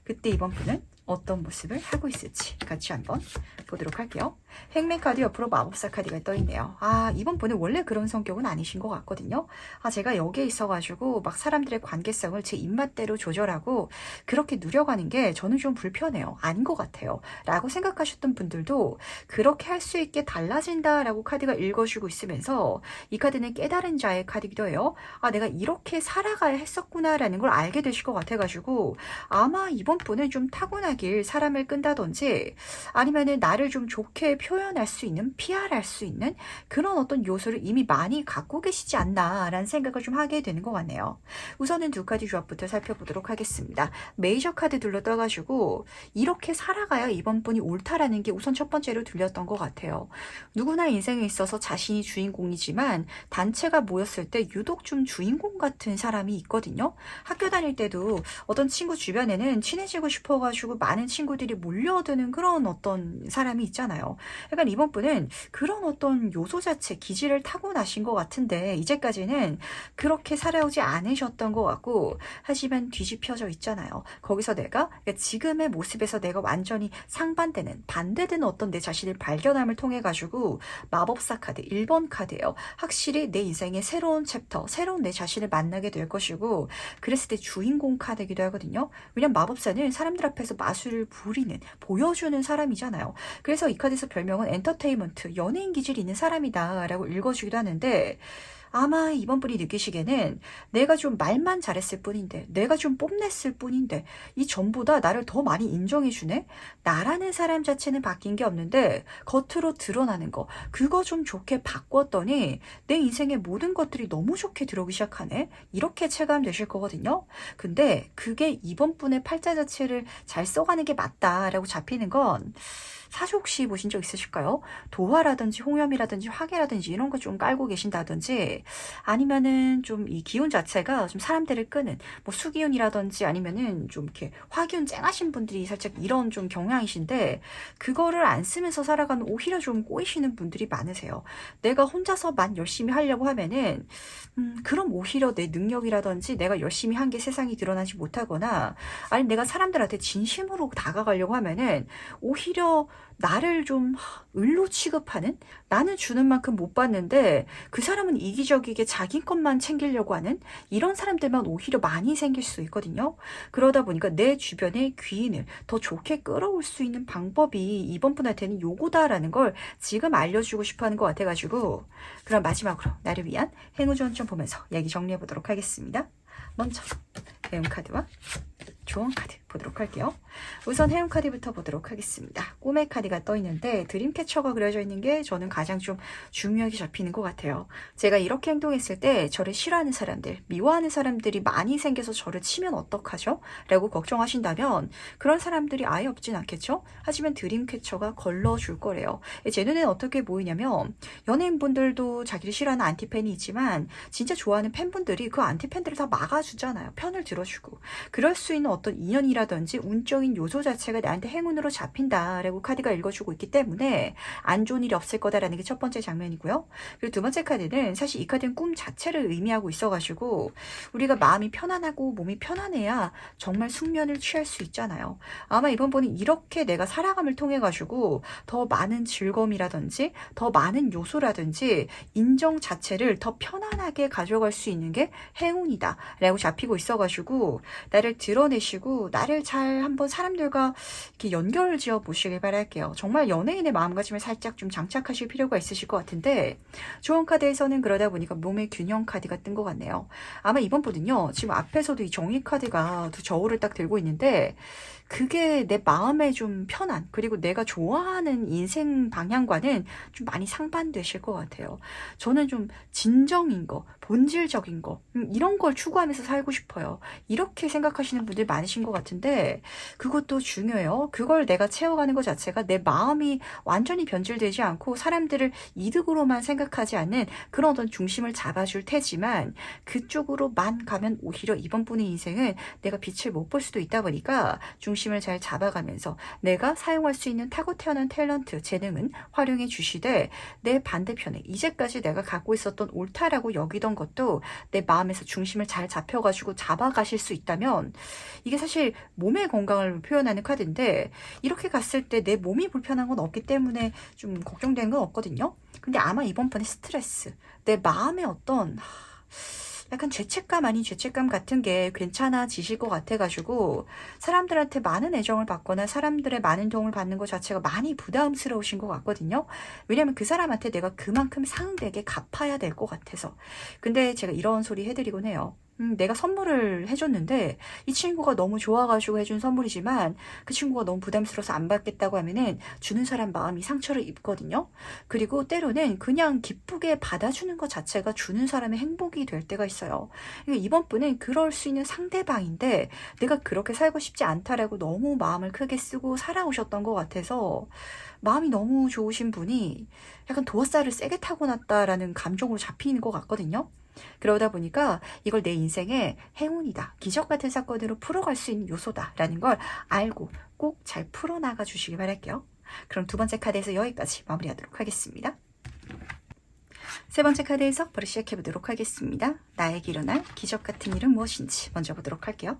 그때 이번 분은 어떤 모습을 하고 있을지 같이 한번 보도록 할게요. 행맨 카드 옆으로 마법사 카드가 떠있네요. 이번 분은 원래 그런 성격은 아니신 것 같거든요. 제가 여기에 있어가지고 막 사람들의 관계성을 제 입맛대로 조절하고 그렇게 누려가는 게 저는 좀 불편해요. 아닌 것 같아요. 라고 생각하셨던 분들도 그렇게 할 수 있게 달라진다 라고 카드가 읽어주고 있으면서 이 카드는 깨달은 자의 카드이기도 해요. 내가 이렇게 살아가야 했었구나 라는 걸 알게 되실 것 같아가지고 아마 이번 분은 좀 타고나길 사람을 끈다든지 아니면은 나를 좀 좋게 표현할 수 있는, PR할 수 있는 그런 어떤 요소를 이미 많이 갖고 계시지 않나 라는 생각을 좀 하게 되는 것 같네요. 우선은 두 카드 조합부터 살펴보도록 하겠습니다. 메이저 카드 둘러 떠가지고 이렇게 살아가야 이번 분이 옳다라는 게 우선 첫 번째로 들렸던 것 같아요. 누구나 인생에 있어서 자신이 주인공이지만 단체가 모였을 때 유독 좀 주인공 같은 사람이 있거든요. 학교 다닐 때도 어떤 친구 주변에는 친해지고 싶어가지고 많은 친구들이 몰려드는 그런 어떤 사람이 있잖아요. 약간 이번 분은 그런 어떤 요소 자체 기질을 타고나신 것 같은데 이제까지는 그렇게 살아오지 않으셨던 것 같고 하지만 뒤집혀져 있잖아요. 거기서 내가 지금의 모습에서 내가 완전히 상반되는 반대되는 어떤 내 자신을 발견함을 통해 가지고 마법사 카드 1번 카드예요. 확실히 내 인생의 새로운 챕터, 새로운 내 자신을 만나게 될 것이고 그랬을 때 주인공 카드이기도 하거든요. 왜냐면 마법사는 사람들 앞에서 마술을 부리는, 보여주는 사람이잖아요. 그래서 이 카드에서 별명은 엔터테인먼트, 연예인 기질이 있는 사람이다 라고 읽어주기도 하는데 아마 이번 분이 느끼시기에는 내가 좀 말만 잘했을 뿐인데 내가 좀 뽐냈을 뿐인데 이 전보다 나를 더 많이 인정해주네? 나라는 사람 자체는 바뀐 게 없는데 겉으로 드러나는 거 그거 좀 좋게 바꿨더니 내 인생의 모든 것들이 너무 좋게 들어오기 시작하네? 이렇게 체감되실 거거든요. 근데 그게 이번 분의 팔자 자체를 잘 써가는 게 맞다라고 잡히는 건 사주 혹시 보신 적 있으실까요? 도화라든지 홍염이라든지 화개라든지 이런 거 좀 깔고 계신다든지 아니면은 좀 이 기운 자체가 좀 사람들을 끄는 뭐 수기운이라든지 아니면은 좀 이렇게 화기운 쨍하신 분들이 살짝 이런 좀 경향이신데 그거를 안 쓰면서 살아가는 오히려 좀 꼬이시는 분들이 많으세요. 내가 혼자서만 열심히 하려고 하면은 그럼 오히려 내 능력이라든지 내가 열심히 한 게 세상에 드러나지 못하거나 아니면 내가 사람들한테 진심으로 다가가려고 하면은 오히려 나를 좀 을로 취급하는 나는 주는 만큼 못 받는데 그 사람은 이기적이게 자기 것만 챙기려고 하는 이런 사람들만 오히려 많이 생길 수 있거든요. 그러다 보니까 내 주변의 귀인을 더 좋게 끌어올 수 있는 방법이 이번 분한테는 요거다라는 걸 지금 알려주고 싶어 하는 것 같아가지고 그럼 마지막으로 나를 위한 행운 조언 좀 보면서 얘기 정리해 보도록 하겠습니다. 먼저 해운 카드와 조언 카드 보도록 할게요. 우선 해운 카드부터 보도록 하겠습니다. 꿈의 카드가 떠 있는데 드림캐쳐가 그려져 있는 게 저는 가장 좀 중요하게 잡히는 것 같아요. 제가 이렇게 행동했을 때 저를 싫어하는 사람들, 미워하는 사람들이 많이 생겨서 저를 치면 어떡하죠? 라고 걱정하신다면 그런 사람들이 아예 없진 않겠죠? 하지만 드림캐쳐가 걸러줄 거래요. 제 눈에는 어떻게 보이냐면 연예인분들도 자기를 싫어하는 안티팬이 있지만 진짜 좋아하는 팬분들이 그 안티팬들을 다 막아주잖아요. 편을 들어주고. 그럴 수 있는 어떤 인연이라든지 운적인 요소 자체가 나한테 행운으로 잡힌다라고 카드가 읽어주고 있기 때문에 안 좋은 일이 없을 거다라는 게 첫 번째 장면이고요. 그리고 두 번째 카드는 사실 이 카드는 꿈 자체를 의미하고 있어가지고 우리가 마음이 편안하고 몸이 편안해야 정말 숙면을 취할 수 있잖아요. 아마 이번 분은 이렇게 내가 살아감을 통해 가지고 더 많은 즐거움이라든지 더 많은 요소라든지 인정 자체를 더 편안하게 가져갈 수 있는 게 행운이다 라고 잡히고 있어가지고 나를 드러내시고 나를 잘 한번 사람들과 이렇게 연결 지어 보시길 바랄게요. 정말 연예인의 마음가짐을 살짝 좀 장착하실 필요가 있으실 것 같은데 조언 카드에서는 그러다 보니까 몸의 균형 카드가 뜬 것 같네요. 아마 이번 분은요 지금 앞에서도 이 정의 카드가 두 저울을 딱 들고 있는데 그게 내 마음의 좀 편안 그리고 내가 좋아하는 인생 방향과는 좀 많이 상반되실 것 같아요. 저는 좀 진정인 거, 본질적인 거 이런 걸 추구하면서 살고 싶어요. 이렇게 생각하시는 분들 많으신 것 같은데 그것도 중요해요. 그걸 내가 채워가는 것 자체가 내 마음이 완전히 변질되지 않고 사람들을 이득으로만 생각하지 않는 그런 어떤 중심을 잡아줄 테지만 그쪽으로만 가면 오히려 이번 분의 인생은 내가 빛을 못 볼 수도 있다 보니까 중심을 잘 잡아가면서 내가 사용할 수 있는 타고 태어난 탤런트, 재능은 활용해 주시되 내 반대편에 이제까지 내가 갖고 있었던 옳다라고 여기던 것도 내 마음에서 중심을 잘 잡혀가지고 잡아가실 수 있다면 이게 사실 몸의 건강을 표현하는 카드인데 이렇게 갔을 때 내 몸이 불편한 건 없기 때문에 좀 걱정되는 건 없거든요. 근데 아마 이번 번에 스트레스, 내 마음의 어떤 약간 죄책감 아닌 죄책감 같은 게 괜찮아지실 것 같아가지고 사람들한테 많은 애정을 받거나 사람들의 많은 도움을 받는 것 자체가 많이 부담스러우신 것 같거든요. 왜냐면 그 사람한테 내가 그만큼 상대에게 갚아야 될 것 같아서. 근데 제가 이런 소리 해드리곤 해요. 내가 선물을 해줬는데 이 친구가 너무 좋아가지고 해준 선물이지만 그 친구가 너무 부담스러워서 안 받겠다고 하면은 주는 사람 마음이 상처를 입거든요. 그리고 때로는 그냥 기쁘게 받아주는 것 자체가 주는 사람의 행복이 될 때가 있어요. 이번 분은 그럴 수 있는 상대방인데 내가 그렇게 살고 싶지 않다라고 너무 마음을 크게 쓰고 살아오셨던 것 같아서 마음이 너무 좋으신 분이 약간 도화살을 세게 타고났다라는 감정으로 잡히는 것 같거든요. 그러다 보니까 이걸 내 인생의 행운이다, 기적 같은 사건으로 풀어갈 수 있는 요소다라는 걸 알고 꼭 잘 풀어나가 주시기 바랄게요. 그럼 두 번째 카드에서 여기까지 마무리하도록 하겠습니다. 세 번째 카드 해석 바로 시작해보도록 하겠습니다. 나에게 일어날 기적 같은 일은 무엇인지 먼저 보도록 할게요.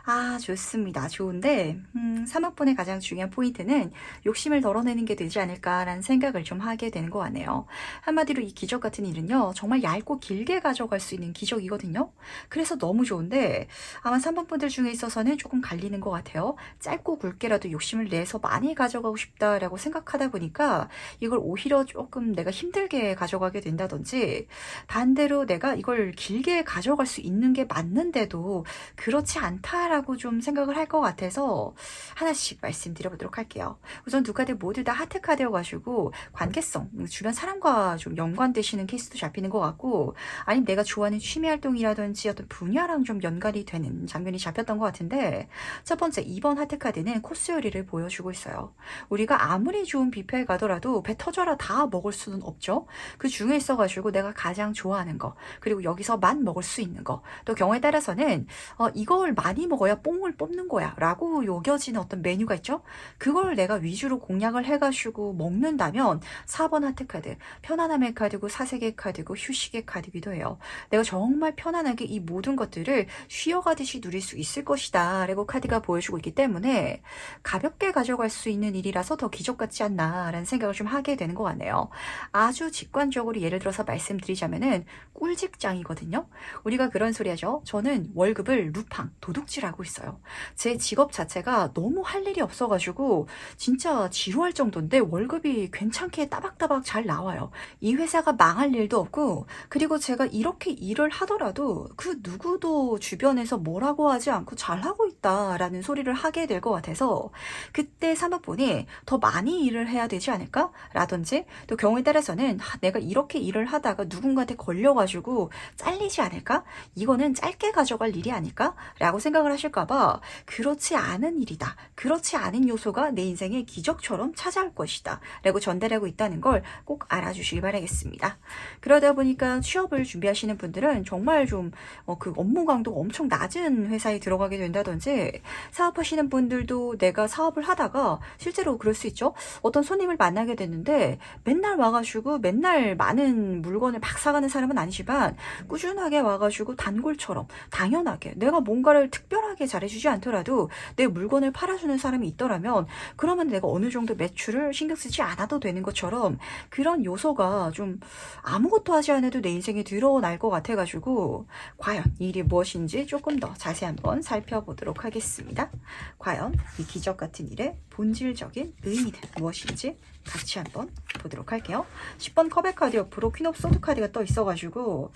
아, 좋습니다. 좋은데 3학번의 가장 중요한 포인트는 욕심을 덜어내는 게 되지 않을까라는 생각을 좀 하게 되는 것 같네요. 한마디로 이 기적 같은 일은요. 정말 얇고 길게 가져갈 수 있는 기적이거든요. 그래서 너무 좋은데 아마 3번 분들 중에 있어서는 조금 갈리는 것 같아요. 짧고 굵게라도 욕심을 내서 많이 가져가고 싶다라고 생각하다 보니까 이걸 오히려 조금 내가 힘들게 가져가게 된다든지 반대로 내가 이걸 길게 가져갈 수 있는 게 맞는데도 그렇지 않다 라고 좀 생각을 할 것 같아서 하나씩 말씀드려보도록 할게요. 우선 두 카드 모두 다 하트 카드여가지고 관계성, 주변 사람과 좀 연관되시는 케이스도 잡히는 것 같고, 아니면 내가 좋아하는 취미활동이라든지 어떤 분야랑 좀 연관이 되는 장면이 잡혔던 것 같은데, 첫 번째 2번 하트 카드는 코스 요리를 보여주고 있어요. 우리가 아무리 좋은 뷔페에 가더라도 배 터져라 다 먹을 수는 없죠. 그 중에 있어가지고 내가 가장 좋아하는 거, 그리고 여기서만 먹을 수 있는 거, 또 경우에 따라서는 이걸 많이 먹어야 뽕을 뽑는 거야 라고 여겨지는 어떤 메뉴가 있죠. 그걸 내가 위주로 공략을 해가지고 먹는다면 4번 하트카드, 편안함의 카드고 사색의 카드고 휴식의 카드이기도 해요. 내가 정말 편안하게 이 모든 것들을 쉬어가듯이 누릴 수 있을 것이다 라고 카드가 보여주고 있기 때문에 가볍게 가져갈 수 있는 일이라서 더 기적 같지 않나 라는 생각을 좀 하게 되는 것 같네요. 아주 직관적으로 예를 들어서 말씀드리자면은 꿀직장이거든요. 우리가 그런 소리 하죠. 저는 월급을 루팡, 도둑질하고 있어요. 제 직업 자체가 너무 할 일이 없어가지고 진짜 지루할 정도인데 월급이 괜찮게 따박따박 잘 나와요. 이 회사가 망할 일도 없고, 그리고 제가 이렇게 일을 하더라도 그 누구도 주변에서 뭐라고 하지 않고 잘하고 있다라는 소리를 하게 될 것 같아서 그때 사모분이 더 많이 일을 해야 되지 않을까? 라든지 또 경우에 따라서는 내가 이렇게 일을 하다가 누군가한테 걸려가지고 잘리지 않을까? 이거는 짧게 가져갈 일이 아닐까? 라고 생각을 하실까봐 그렇지 않은 일이다. 그렇지 않은 요소가 내 인생의 기적처럼 찾아올 것이다. 라고 전달하고 있다는 걸 꼭 알아주시기 바라겠습니다. 그러다 보니까 취업을 준비하시는 분들은 정말 좀 그 업무 강도가 엄청 낮은 회사에 들어가게 된다든지, 사업하시는 분들도 내가 사업을 하다가 실제로 그럴 수 있죠. 어떤 손님을 만나게 됐는데 맨날 와가지고 맨날 많은 물건을 막 사가는 사람은 아니지만 꾸준하게 와가지고 단골처럼 당연하게 내가 뭔가를 특별하게 잘해주지 않더라도 내 물건을 팔아주는 사람이 있더라면 그러면 내가 어느 정도 매출을 신경 쓰지 않아도 되는 것처럼 그런 요소가 좀 아무것도 하지 않아도 내 인생에 드러날 것 같아가지고 과연 이 일이 무엇인지 조금 더 자세히 한번 살펴보도록 하겠습니다. 과연 이 기적 같은 일의 본질적인 의미는 무엇인지 같이 한번 보도록 할게요. 10번 컵의 카드 옆으로 퀸 오브 소드 카드가 떠 있어가지고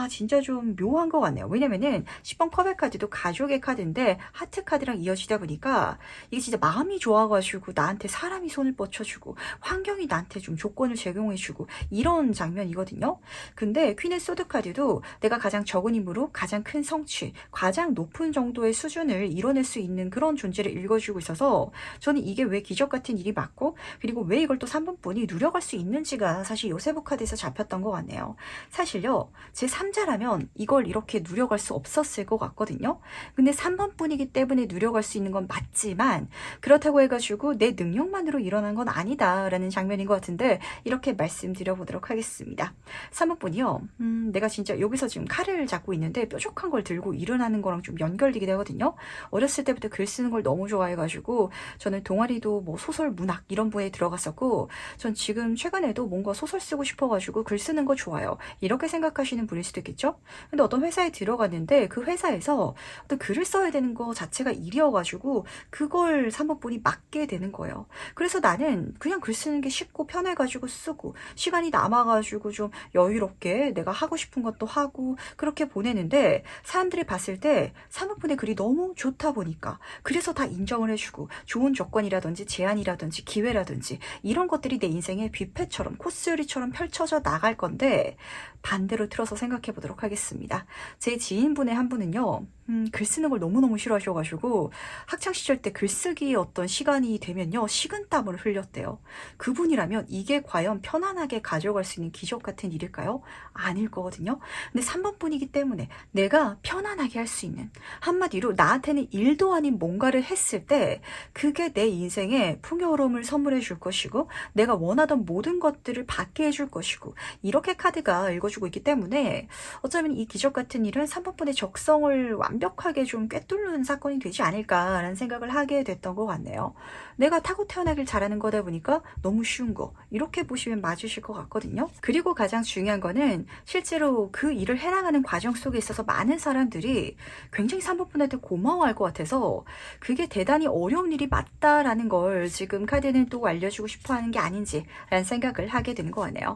진짜 좀 묘한 것 같네요. 왜냐면은 10번 컵의 카드도 가족의 카드인데 하트 카드랑 이어지다 보니까 이게 진짜 마음이 좋아가지고 나한테 사람이 손을 뻗쳐주고 환경이 나한테 좀 조건을 제공해주고 이런 장면이거든요. 근데 퀸의 소드 카드도 내가 가장 적은 힘으로 가장 큰 성취, 가장 높은 정도의 수준을 이뤄낼 수 있는 그런 존재를 읽어주고 있어서 저는 이게 왜 기적 같은 일이 맞고, 그리고 왜 이걸 또 3분뿐이 누려갈 수 있는지가 사실 요세부 카드에서 잡혔던 것 같네요. 사실요, 제 3자라면 이걸 이렇게 누려갈 수 없었을 것 같거든요. 근데 3번뿐이기 때문에 누려갈 수 있는 건 맞지만 그렇다고 해가지고 내 능력만으로 일어난 건 아니다 라는 장면인 것 같은데, 이렇게 말씀드려보도록 하겠습니다. 3번뿐이요, 내가 진짜 여기서 지금 칼을 잡고 있는데 뾰족한 걸 들고 일어나는 거랑 좀 연결되기도 하거든요. 어렸을 때부터 글 쓰는 걸 너무 좋아해가지고 저는 동아리도 뭐 소설, 문학 이런 부에 들어갔었고, 전 지금 최근에도 뭔가 소설 쓰고 싶어가지고 글 쓰는 거 좋아요. 이렇게 생각하시는 분일 수도 있겠죠? 근데 어떤 회사에 들어갔는데 그 회사에서 어떤 글을 써야 되는 거 자체가 일이어가지고 그걸 3번분이 맡게 되는 거예요. 그래서 나는 그냥 글 쓰는 게 쉽고 편해가지고 쓰고 시간이 남아가지고 좀 여유롭게 내가 하고 싶은 것도 하고 그렇게 보내는데, 사람들이 봤을 때 3번분의 글이 너무 좋다 보니까 그래서 다 인정을 해주고 좋은 조건이라든지 제안이라든지 기회라든지 이런 것들이 내 인생의 뷔페처럼 코스 요리처럼 펼쳐져 나갈 건데, 반대로 틀어서 생각해 보도록 하겠습니다. 제 지인분의 한 분은요, 글 쓰는 걸 너무너무 싫어하셔가지고 학창시절 때 글쓰기 어떤 시간이 되면요 식은땀을 흘렸대요. 그분이라면 이게 과연 편안하게 가져갈 수 있는 기적 같은 일일까요? 아닐 거거든요. 근데 3번뿐이기 때문에 내가 편안하게 할 수 있는, 한마디로 나한테는 일도 아닌 뭔가를 했을 때 그게 내 인생에 풍요로움을 선물해 줄 것이고 내가 원하던 모든 것들을 받게 해줄 것이고, 이렇게 카드가 읽어주고 있기 때문에 어쩌면 이 기적 같은 일은 3번뿐의 적성을 완벽하게 좀 꿰뚫는 사건이 되지 않을까라는 생각을 하게 됐던 것 같네요. 내가 타고 태어나길 잘하는 거다 보니까 너무 쉬운 거, 이렇게 보시면 맞으실 것 같거든요. 그리고 가장 중요한 거는 실제로 그 일을 해나가는 과정 속에 있어서 많은 사람들이 굉장히 3번분한테 고마워할 것 같아서 그게 대단히 어려운 일이 맞다라는 걸 지금 카드는 또 알려주고 싶어 하는 게 아닌지라는 생각을 하게 되는 것 같네요.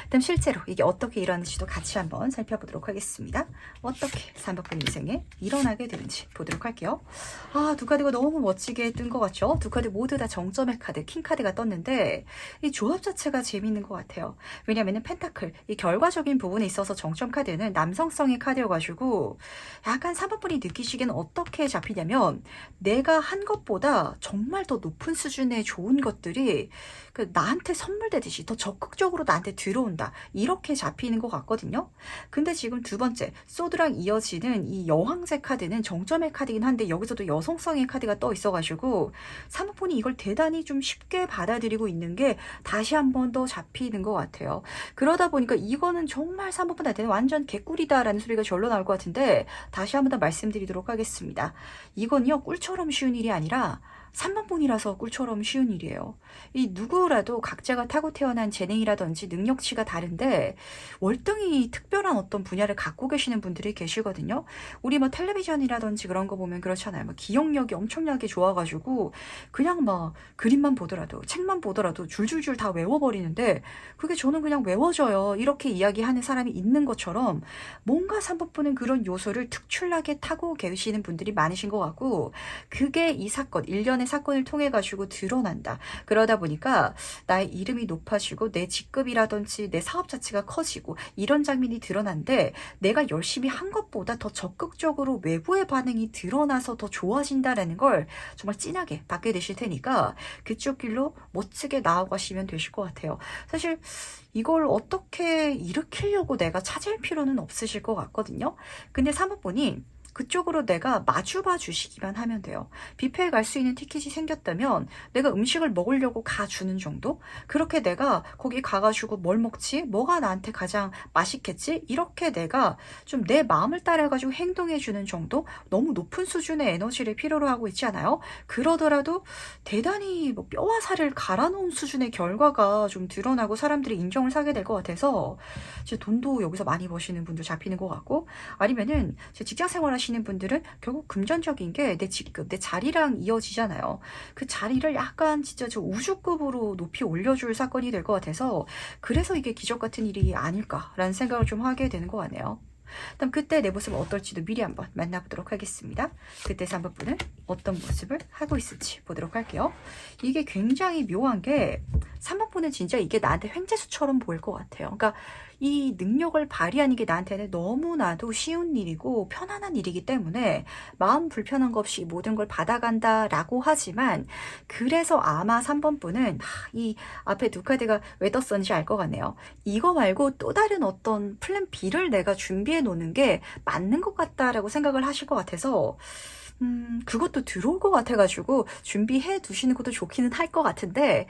그럼 실제로 이게 어떻게 일어나는지도 같이 한번 살펴보도록 하겠습니다. 어떻게 3번분 인생에 일어나게 되는지 보도록 할게요. 두 카드가 너무 멋지게 뜬 것 같죠? 두 카드 모두 다 정점의 카드, 킹 카드가 떴는데 이 조합 자체가 재밌는 것 같아요. 왜냐하면 펜타클, 이 결과적인 부분에 있어서 정점 카드는 남성성의 카드여가지고 약간 3번분이 느끼시기에는 어떻게 잡히냐면 내가 한 것보다 정말 더 높은 수준의 좋은 것들이 나한테 선물되듯이 더 적극적으로 나한테 들어온다. 이렇게 잡히는 것 같거든요. 근데 지금 두 번째 소드랑 이어지는 이 여왕제 카드는 정점의 카드이긴 한데 여기서도 여성성의 카드가 떠 있어가지고 3번분이 이걸 대단히 좀 쉽게 받아들이고 있는 게 다시 한 번 더 잡히는 것 같아요. 그러다 보니까 이거는 정말 3번분한테는 완전 개꿀이다라는 소리가 절로 나올 것 같은데 다시 한 번 더 말씀드리도록 하겠습니다. 이건요 꿀처럼 쉬운 일이 아니라 3번분이라서 꿀처럼 쉬운 일이에요. 이 누구라도 각자가 타고 태어난 재능이라든지 능력치가 다른데 월등히 특별한 어떤 분야를 갖고 계시는 분들이 계시거든요. 우리 뭐 텔레비전이라든지 그런 거 보면 그렇잖아요. 뭐 기억력이 엄청나게 좋아가지고 그냥 막 그림만 보더라도 책만 보더라도 줄줄줄 다 외워버리는데 그게 저는 그냥 외워져요. 이렇게 이야기하는 사람이 있는 것처럼 뭔가 3번분은 그런 요소를 특출나게 타고 계시는 분들이 많으신 것 같고 그게 이 사건, 일련의 사건을 통해 가지고 드러난다. 그러다 보니까 나의 이름이 높아지고 내 직급이라든지 내 사업 자체가 커지고 이런 장면이 드러난데 내가 열심히 한 것보다 더 적극적으로 외부의 반응이 드러나서 더 좋아진다라는 걸 정말 진하게 받게 되실 테니까 그쪽 길로 멋지게 나아가시면 되실 것 같아요. 사실 이걸 어떻게 일으키려고 내가 찾을 필요는 없으실 것 같거든요. 근데 사모분이 그쪽으로 내가 마주봐 주시기만 하면 돼요. 뷔페에 갈 수 있는 티켓이 생겼다면 내가 음식을 먹으려고 가주는 정도? 그렇게 내가 거기 가가지고 뭘 먹지? 뭐가 나한테 가장 맛있겠지? 이렇게 내가 좀 내 마음을 따라가지고 행동해주는 정도? 너무 높은 수준의 에너지를 필요로 하고 있지 않아요? 그러더라도 대단히 뭐 뼈와 살을 갈아놓은 수준의 결과가 좀 드러나고 사람들이 인정을 사게 될 것 같아서 제 돈도 여기서 많이 버시는 분도 잡히는 것 같고 아니면은 제 직장 생활 하시는 분들은 결국 금전적인 게 내 직급, 내 자리랑 이어지잖아요. 그 자리를 약간 진짜 저 우주급으로 높이 올려줄 사건이 될 것 같아서 그래서 이게 기적 같은 일이 아닐까라는 생각을 좀 하게 되는 것 같네요. 그럼 그때 내 모습은 어떨지도 미리 한번 만나보도록 하겠습니다. 그때 3번분은 어떤 모습을 하고 있을지 보도록 할게요. 이게 굉장히 묘한 게 3번분은 진짜 이게 나한테 횡재수처럼 보일 것 같아요. 그러니까 이 능력을 발휘하는 게 나한테는 너무나도 쉬운 일이고 편안한 일이기 때문에 마음 불편한 거 없이 모든 걸 받아간다라고 하지만 그래서 아마 3번분은 이 앞에 두 카드가 왜 떴었는지 알 것 같네요. 이거 말고 또 다른 어떤 플랜 B를 내가 준비해 놓는 게 맞는 것 같다라고 생각을 하실 것 같아서 그것도 들어올 것 같아가지고 준비해 두시는 것도 좋기는 할 것 같은데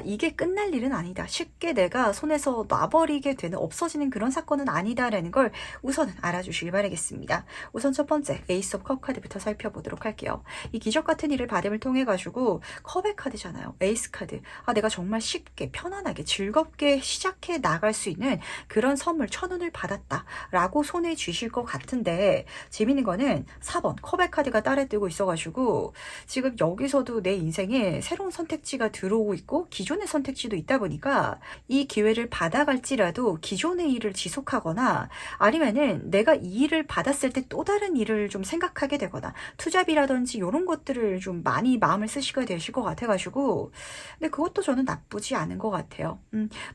이게 끝날 일은 아니다. 쉽게 내가 손에서 놔버리게 되는 없어지는 그런 사건은 아니다라는 걸 우선은 알아주시길 바라겠습니다. 우선 첫 번째 에이스 오브 컵 카드부터 살펴보도록 할게요. 이 기적 같은 일을 받음을 통해 가지고 컵의 카드잖아요. 에이스 카드. 내가 정말 쉽게 편안하게 즐겁게 시작해 나갈 수 있는 그런 선물 천운을 받았다라고 손에 쥐실 것 같은데 재밌는 거는 4번 컵의 카드가 딸에 뜨고 있어가지고 지금 여기서도 내 인생에 새로운 선택지가 들어오고 있고 기존의 선택지도 있다 보니까 이 기회를 받아갈지라도 기존의 일을 지속하거나 아니면은 내가 이 일을 받았을 때 또 다른 일을 좀 생각하게 되거나 투잡이라든지 이런 것들을 좀 많이 마음을 쓰시게 되실 것 같아가지고 근데 그것도 저는 나쁘지 않은 것 같아요.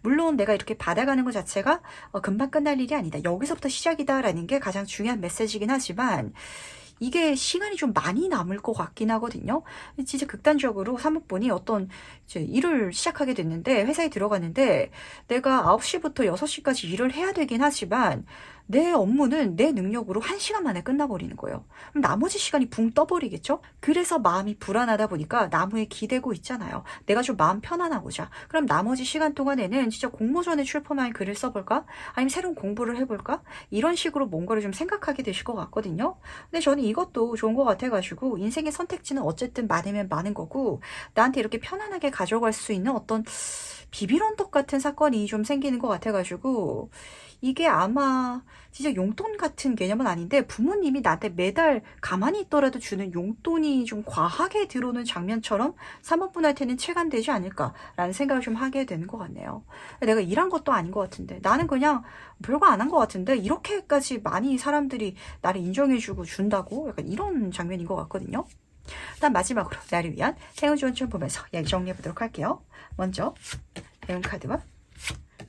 물론 내가 이렇게 받아가는 것 자체가 금방 끝날 일이 아니다. 여기서부터 시작이다라는 게 가장 중요한 메시지긴 하지만 이게 시간이 좀 많이 남을 것 같긴 하거든요. 진짜 극단적으로 사목분이 어떤 이제 일을 시작하게 됐는데 회사에 들어갔는데 내가 9시부터 6시까지 일을 해야 되긴 하지만 내 업무는 내 능력으로 1시간 만에 끝나버리는 거예요. 그럼 나머지 시간이 붕 떠버리겠죠? 그래서 마음이 불안하다 보니까 나무에 기대고 있잖아요. 내가 좀 마음 편안하고자. 그럼 나머지 시간 동안에는 진짜 공모전에 출품한 글을 써볼까? 아니면 새로운 공부를 해볼까? 이런 식으로 뭔가를 좀 생각하게 되실 것 같거든요. 근데 저는 이것도 좋은 것 같아가지고 인생의 선택지는 어쨌든 많으면 많은 거고 나한테 이렇게 편안하게 가져갈 수 있는 어떤 비빌언덕 같은 사건이 좀 생기는 것 같아가지고 이게 아마 진짜 용돈 같은 개념은 아닌데 부모님이 나한테 매달 가만히 있더라도 주는 용돈이 좀 과하게 들어오는 장면처럼 사모분한테는 체감되지 않을까라는 생각을 좀 하게 되는 것 같네요. 내가 일한 것도 아닌 것 같은데 나는 그냥 별거 안 한 것 같은데 이렇게까지 많이 사람들이 나를 인정해주고 준다고 약간 이런 장면인 것 같거든요. 일단 마지막으로 나를 위한 행운 좋은 점 보면서 이야기 정리해 보도록 할게요. 먼저 행운 카드와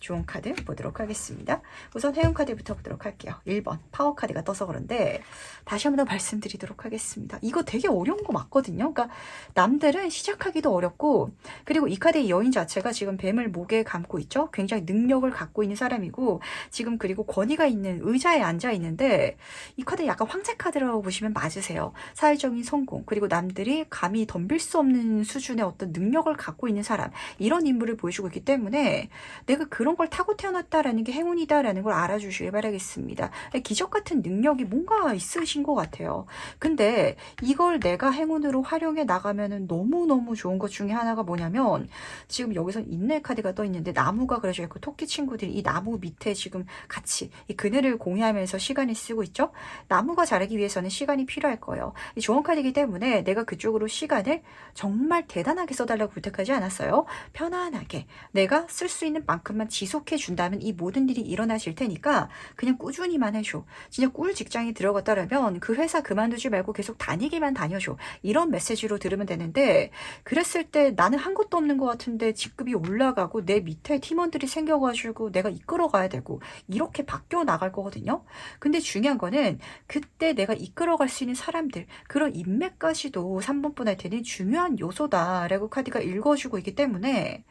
좋은 카드 보도록 하겠습니다. 우선 행운 카드부터 보도록 할게요. 1번 파워 카드가 떠서 그런데 다시 한번 더 말씀드리도록 하겠습니다. 이거 되게 어려운 거 맞거든요. 그러니까 남들은 시작하기도 어렵고 그리고 이 카드의 여인 자체가 지금 뱀을 목에 감고 있죠. 굉장히 능력을 갖고 있는 사람이고 지금 그리고 권위가 있는 의자에 앉아 있는데 이 카드 약간 황제 카드라고 보시면 맞으세요. 사회적인 성공 그리고 남들이 감히 덤빌 수 없는 수준의 어떤 능력을 갖고 있는 사람 이런 인물을 보여주고 있기 때문에 내가 그런 걸 타고 태어났다라는 게 행운이다라는 걸 알아주시길 바라겠습니다. 기적 같은 능력이 뭔가 있으신 것 같아요. 근데 이걸 내가 행운으로 활용해 나가면은 너무너무 좋은 것 중에 하나가 뭐냐면 지금 여기서 인내 카드가 떠 있는데 나무가 그려져 있고 토끼 친구들이 이 나무 밑에 지금 같이 이 그늘을 공유하면서 시간을 쓰고 있죠. 나무가 자라기 위해서는 시간이 필요할 거예요. 이 조언 카드이기 때문에 내가 그쪽으로 시간을 정말 대단하게 써달라고 부탁하지 않았어요. 편안하게 내가 쓸 수 있는 만큼만 지속해 준다면 이 모든 일이 일어나실 테니까 그냥 꾸준히만 해줘. 진짜 꿀 직장에 들어갔다라면 그 회사 그만두지 말고 계속 다니기만 다녀줘. 이런 메시지로 들으면 되는데 그랬을 때 나는 한 것도 없는 것 같은데 직급이 올라가고 내 밑에 팀원들이 생겨가지고 내가 이끌어 가야 되고 이렇게 바뀌어 나갈 거거든요. 근데 중요한 거는 그때 내가 이끌어 갈 수 있는 사람들 그런 인맥까지도 3번 분한테는 중요한 요소다라고 카드가 읽어주고 있기 때문에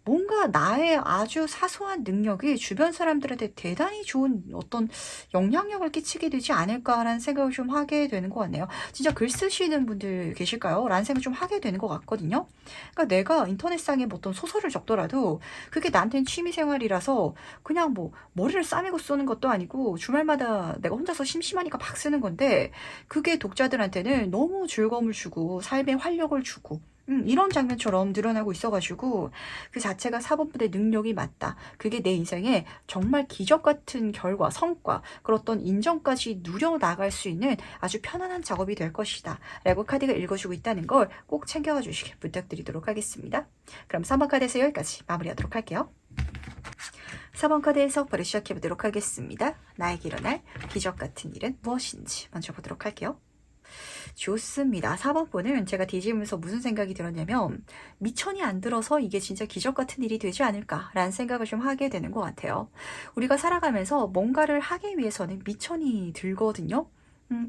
뭔가 나의 아주 사소한 능력이 주변 사람들한테 대단히 좋은 어떤 영향력을 끼치게 되지 않을까라는 생각을 좀 하게 되는 것 같네요. 진짜 글 쓰시는 분들 계실까요? 라는 생각을 좀 하게 되는 것 같거든요. 그러니까 내가 인터넷상에 뭐 어떤 소설을 적더라도 그게 나한테는 취미생활이라서 그냥 뭐 머리를 싸매고 쓰는 것도 아니고 주말마다 내가 혼자서 심심하니까 막 쓰는 건데 그게 독자들한테는 너무 즐거움을 주고 삶에 활력을 주고 이런 장면처럼 늘어나고 있어가지고 그 자체가 사법부의 능력이 맞다. 그게 내 인생에 정말 기적 같은 결과, 성과, 그런 어떤 인정까지 누려나갈 수 있는 아주 편안한 작업이 될 것이다. 라고 카드가 읽어주고 있다는 걸 꼭 챙겨가 주시길 부탁드리도록 하겠습니다. 그럼 3번 카드에서 여기까지 마무리하도록 할게요. 4번 카드 해석바로 시작해보도록 하겠습니다. 나에게 일어날 기적 같은 일은 무엇인지 먼저 보도록 할게요. 좋습니다. 4번 번은 제가 뒤지면서 무슨 생각이 들었냐면 미천이 안 들어서 이게 진짜 기적 같은 일이 되지 않을까라는 생각을 좀 하게 되는 것 같아요. 우리가 살아가면서 뭔가를 하기 위해서는 미천이 들거든요.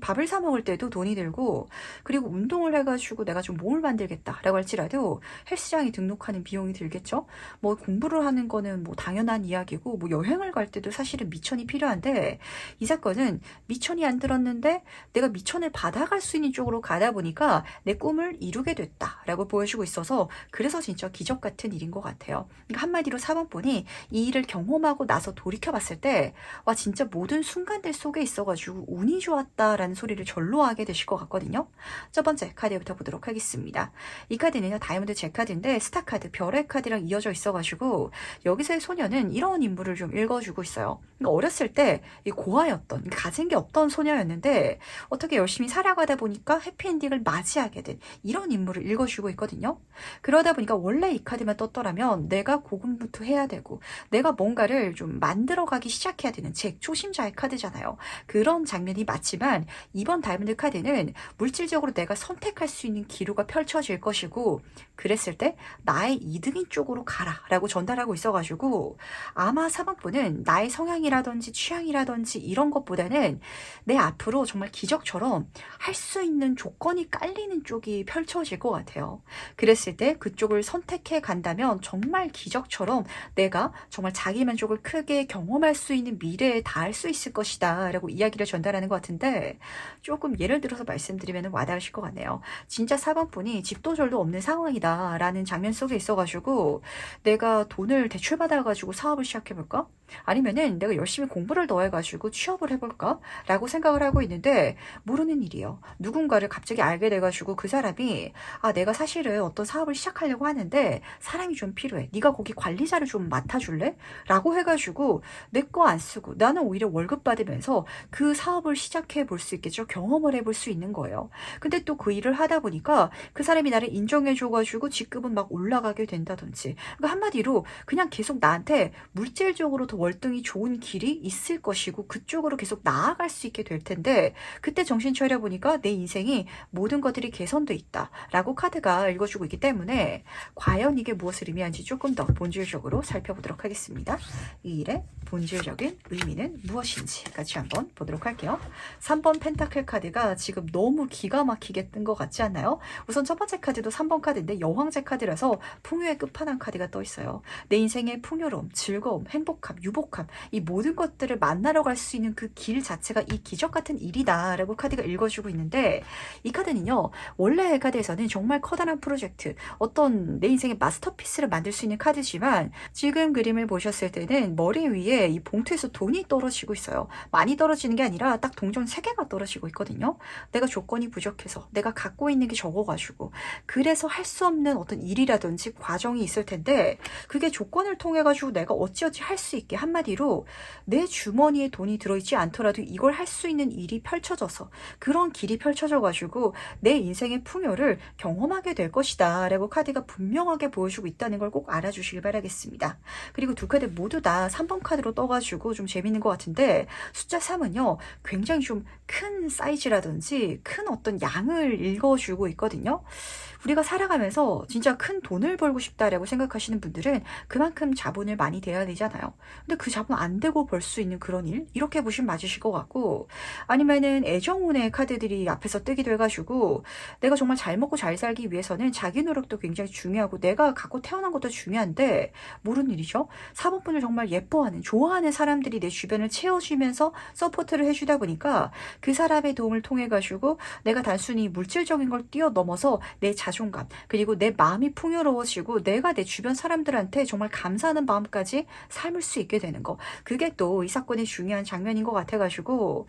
밥을 사 먹을 때도 돈이 들고 그리고 운동을 해가지고 내가 좀 몸을 만들겠다라고 할지라도 헬스장에 등록하는 비용이 들겠죠. 뭐 공부를 하는 거는 뭐 당연한 이야기고 뭐 여행을 갈 때도 사실은 미천이 필요한데 이 사건은 미천이 안 들었는데 내가 미천을 받아갈 수 있는 쪽으로 가다 보니까 내 꿈을 이루게 됐다라고 보여주고 있어서 그래서 진짜 기적 같은 일인 것 같아요. 그러니까 한마디로 4번 분이 이 일을 경험하고 나서 돌이켜봤을 때 와 진짜 모든 순간들 속에 있어가지고 운이 좋았다 라는 소리를 절로 하게 되실 것 같거든요. 첫 번째 카드부터 보도록 하겠습니다. 이 카드는요 다이아몬드 제 카드인데 스타 카드 별의 카드랑 이어져 있어가지고 여기서의 소녀는 이런 인물을 좀 읽어주고 있어요. 그러니까 어렸을 때 고아였던 가진 게 없던 소녀였는데 어떻게 열심히 살아가다 보니까 해피엔딩을 맞이하게 된 이런 인물을 읽어주고 있거든요. 그러다 보니까 원래 이 카드만 떴더라면 내가 고군분투해야 되고 내가 뭔가를 좀 만들어가기 시작해야 되는 즉 초심자의 카드잖아요. 그런 장면이 맞지만 이번 다이아몬드 카드는 물질적으로 내가 선택할 수 있는 기로가 펼쳐질 것이고 그랬을 때 나의 이득인 쪽으로 가라 라고 전달하고 있어가지고 아마 4번 분은 나의 성향이라든지 취향이라든지 이런 것보다는 내 앞으로 정말 기적처럼 할 수 있는 조건이 깔리는 쪽이 펼쳐질 것 같아요. 그랬을 때 그쪽을 선택해 간다면 정말 기적처럼 내가 정말 자기 만족을 크게 경험할 수 있는 미래에 닿을 수 있을 것이다 라고 이야기를 전달하는 것 같은데 조금 예를 들어서 말씀드리면 와닿으실 것 같네요. 진짜 4번 분이 집도 절도 없는 상황이다 라는 장면 속에 있어가지고 내가 돈을 대출받아가지고 사업을 시작해볼까? 아니면은 내가 열심히 공부를 더 해가지고 취업을 해볼까? 라고 생각을 하고 있는데 모르는 일이에요. 누군가를 갑자기 알게 돼가지고 그 사람이 내가 사실은 어떤 사업을 시작하려고 하는데 사람이 좀 필요해. 네가 거기 관리자를 좀 맡아줄래? 라고 해가지고 내 거 안 쓰고 나는 오히려 월급 받으면서 그 사업을 시작해 볼 수 있겠죠. 경험을 해볼 수 있는 거예요. 근데 또 그 일을 하다 보니까 그 사람이 나를 인정해줘가지고 직급은 막 올라가게 된다든지. 그러니까 한마디로 그냥 계속 나한테 물질적으로 더 월등히 좋은 길이 있을 것이고 그쪽으로 계속 나아갈 수 있게 될 텐데 그때 정신 차려보니까 내 인생이 모든 것들이 개선돼 있다 라고 카드가 읽어주고 있기 때문에 과연 이게 무엇을 의미하는지 조금 더 본질적으로 살펴보도록 하겠습니다. 이 일의 본질적인 의미는 무엇인지 같이 한번 보도록 할게요. 3번 펜타클 카드가 지금 너무 기가 막히게 뜬 것 같지 않나요? 우선 첫 번째 카드도 3번 카드인데 여왕제 카드라서 풍요의 끝판왕 카드가 떠 있어요. 내 인생의 풍요로움, 즐거움, 행복함, 유복함 이 모든 것들을 만나러 갈 수 있는 그 길 자체가 이 기적 같은 일이다 라고 카드가 읽어주고 있는데 이 카드는요 원래 카드에서는 정말 커다란 프로젝트 어떤 내 인생의 마스터피스를 만들 수 있는 카드지만 지금 그림을 보셨을 때는 머리 위에 이 봉투에서 돈이 떨어지고 있어요. 많이 떨어지는 게 아니라 딱 동전 3개가 떨어지고 있거든요. 내가 조건이 부족해서 내가 갖고 있는 게 적어가지고 그래서 할 수 없는 어떤 일이라든지 과정이 있을 텐데 그게 조건을 통해 가지고 내가 어찌어찌 할 수 있게 한마디로 내 주머니에 돈이 들어있지 않더라도 이걸 할 수 있는 일이 펼쳐져서 그런 길이 펼쳐져 가지고 내 인생의 풍요를 경험하게 될 것이다 라고 카드가 분명하게 보여주고 있다는 걸 꼭 알아주시길 바라겠습니다. 그리고 두 카드 모두 다 3번 카드로 떠가지고 좀 재밌는 것 같은데 숫자 3은요 굉장히 좀 큰 사이즈라든지 큰 어떤 양을 읽어주고 있거든요. 우리가 살아가면서 진짜 큰 돈을 벌고 싶다라고 생각하시는 분들은 그만큼 자본을 많이 대야 되잖아요. 근데 그 자본 안 대고 벌 수 있는 그런 일? 이렇게 보시면 맞으실 것 같고 아니면은 애정운의 카드들이 앞에서 뜨기도 해가지고 내가 정말 잘 먹고 잘 살기 위해서는 자기 노력도 굉장히 중요하고 내가 갖고 태어난 것도 중요한데 모르는 일이죠. 4번분을 정말 예뻐하는 좋아하는 사람들이 내 주변을 채워주면서 서포트를 해주다 보니까 그 사람의 도움을 통해 가지고 내가 단순히 물질적인 걸 뛰어넘어서 내 자존감 그리고 내 마음이 풍요로워지고 내가 내 주변 사람들한테 정말 감사하는 마음까지 삶을 수 있게 되는 거 그게 또 이 사건의 중요한 장면인 것 같아가지고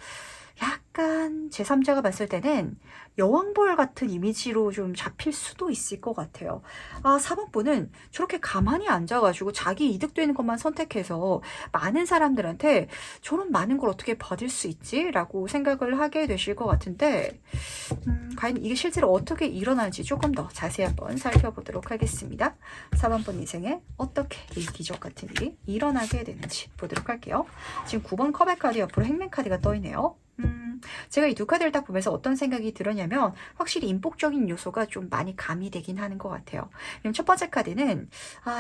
약간 제3자가 봤을 때는 여왕벌 같은 이미지로 좀 잡힐 수도 있을 것 같아요. 4번 분은 저렇게 가만히 앉아가지고 자기 이득되는 것만 선택해서 많은 사람들한테 저런 많은 걸 어떻게 받을 수 있지? 라고 생각을 하게 되실 것 같은데 과연 이게 실제로 어떻게 일어나는지 조금 더 자세히 한번 살펴보도록 하겠습니다. 4번 분 인생에 어떻게 이 기적 같은 일이 일어나게 되는지 보도록 할게요. 지금 9번 컵의 카드 옆으로 행맨 카드가 떠있네요. 제가 이 두 카드를 딱 보면서 어떤 생각이 들었냐면 확실히 인복적인 요소가 좀 많이 가미되긴 하는 것 같아요. 그럼 첫 번째 카드는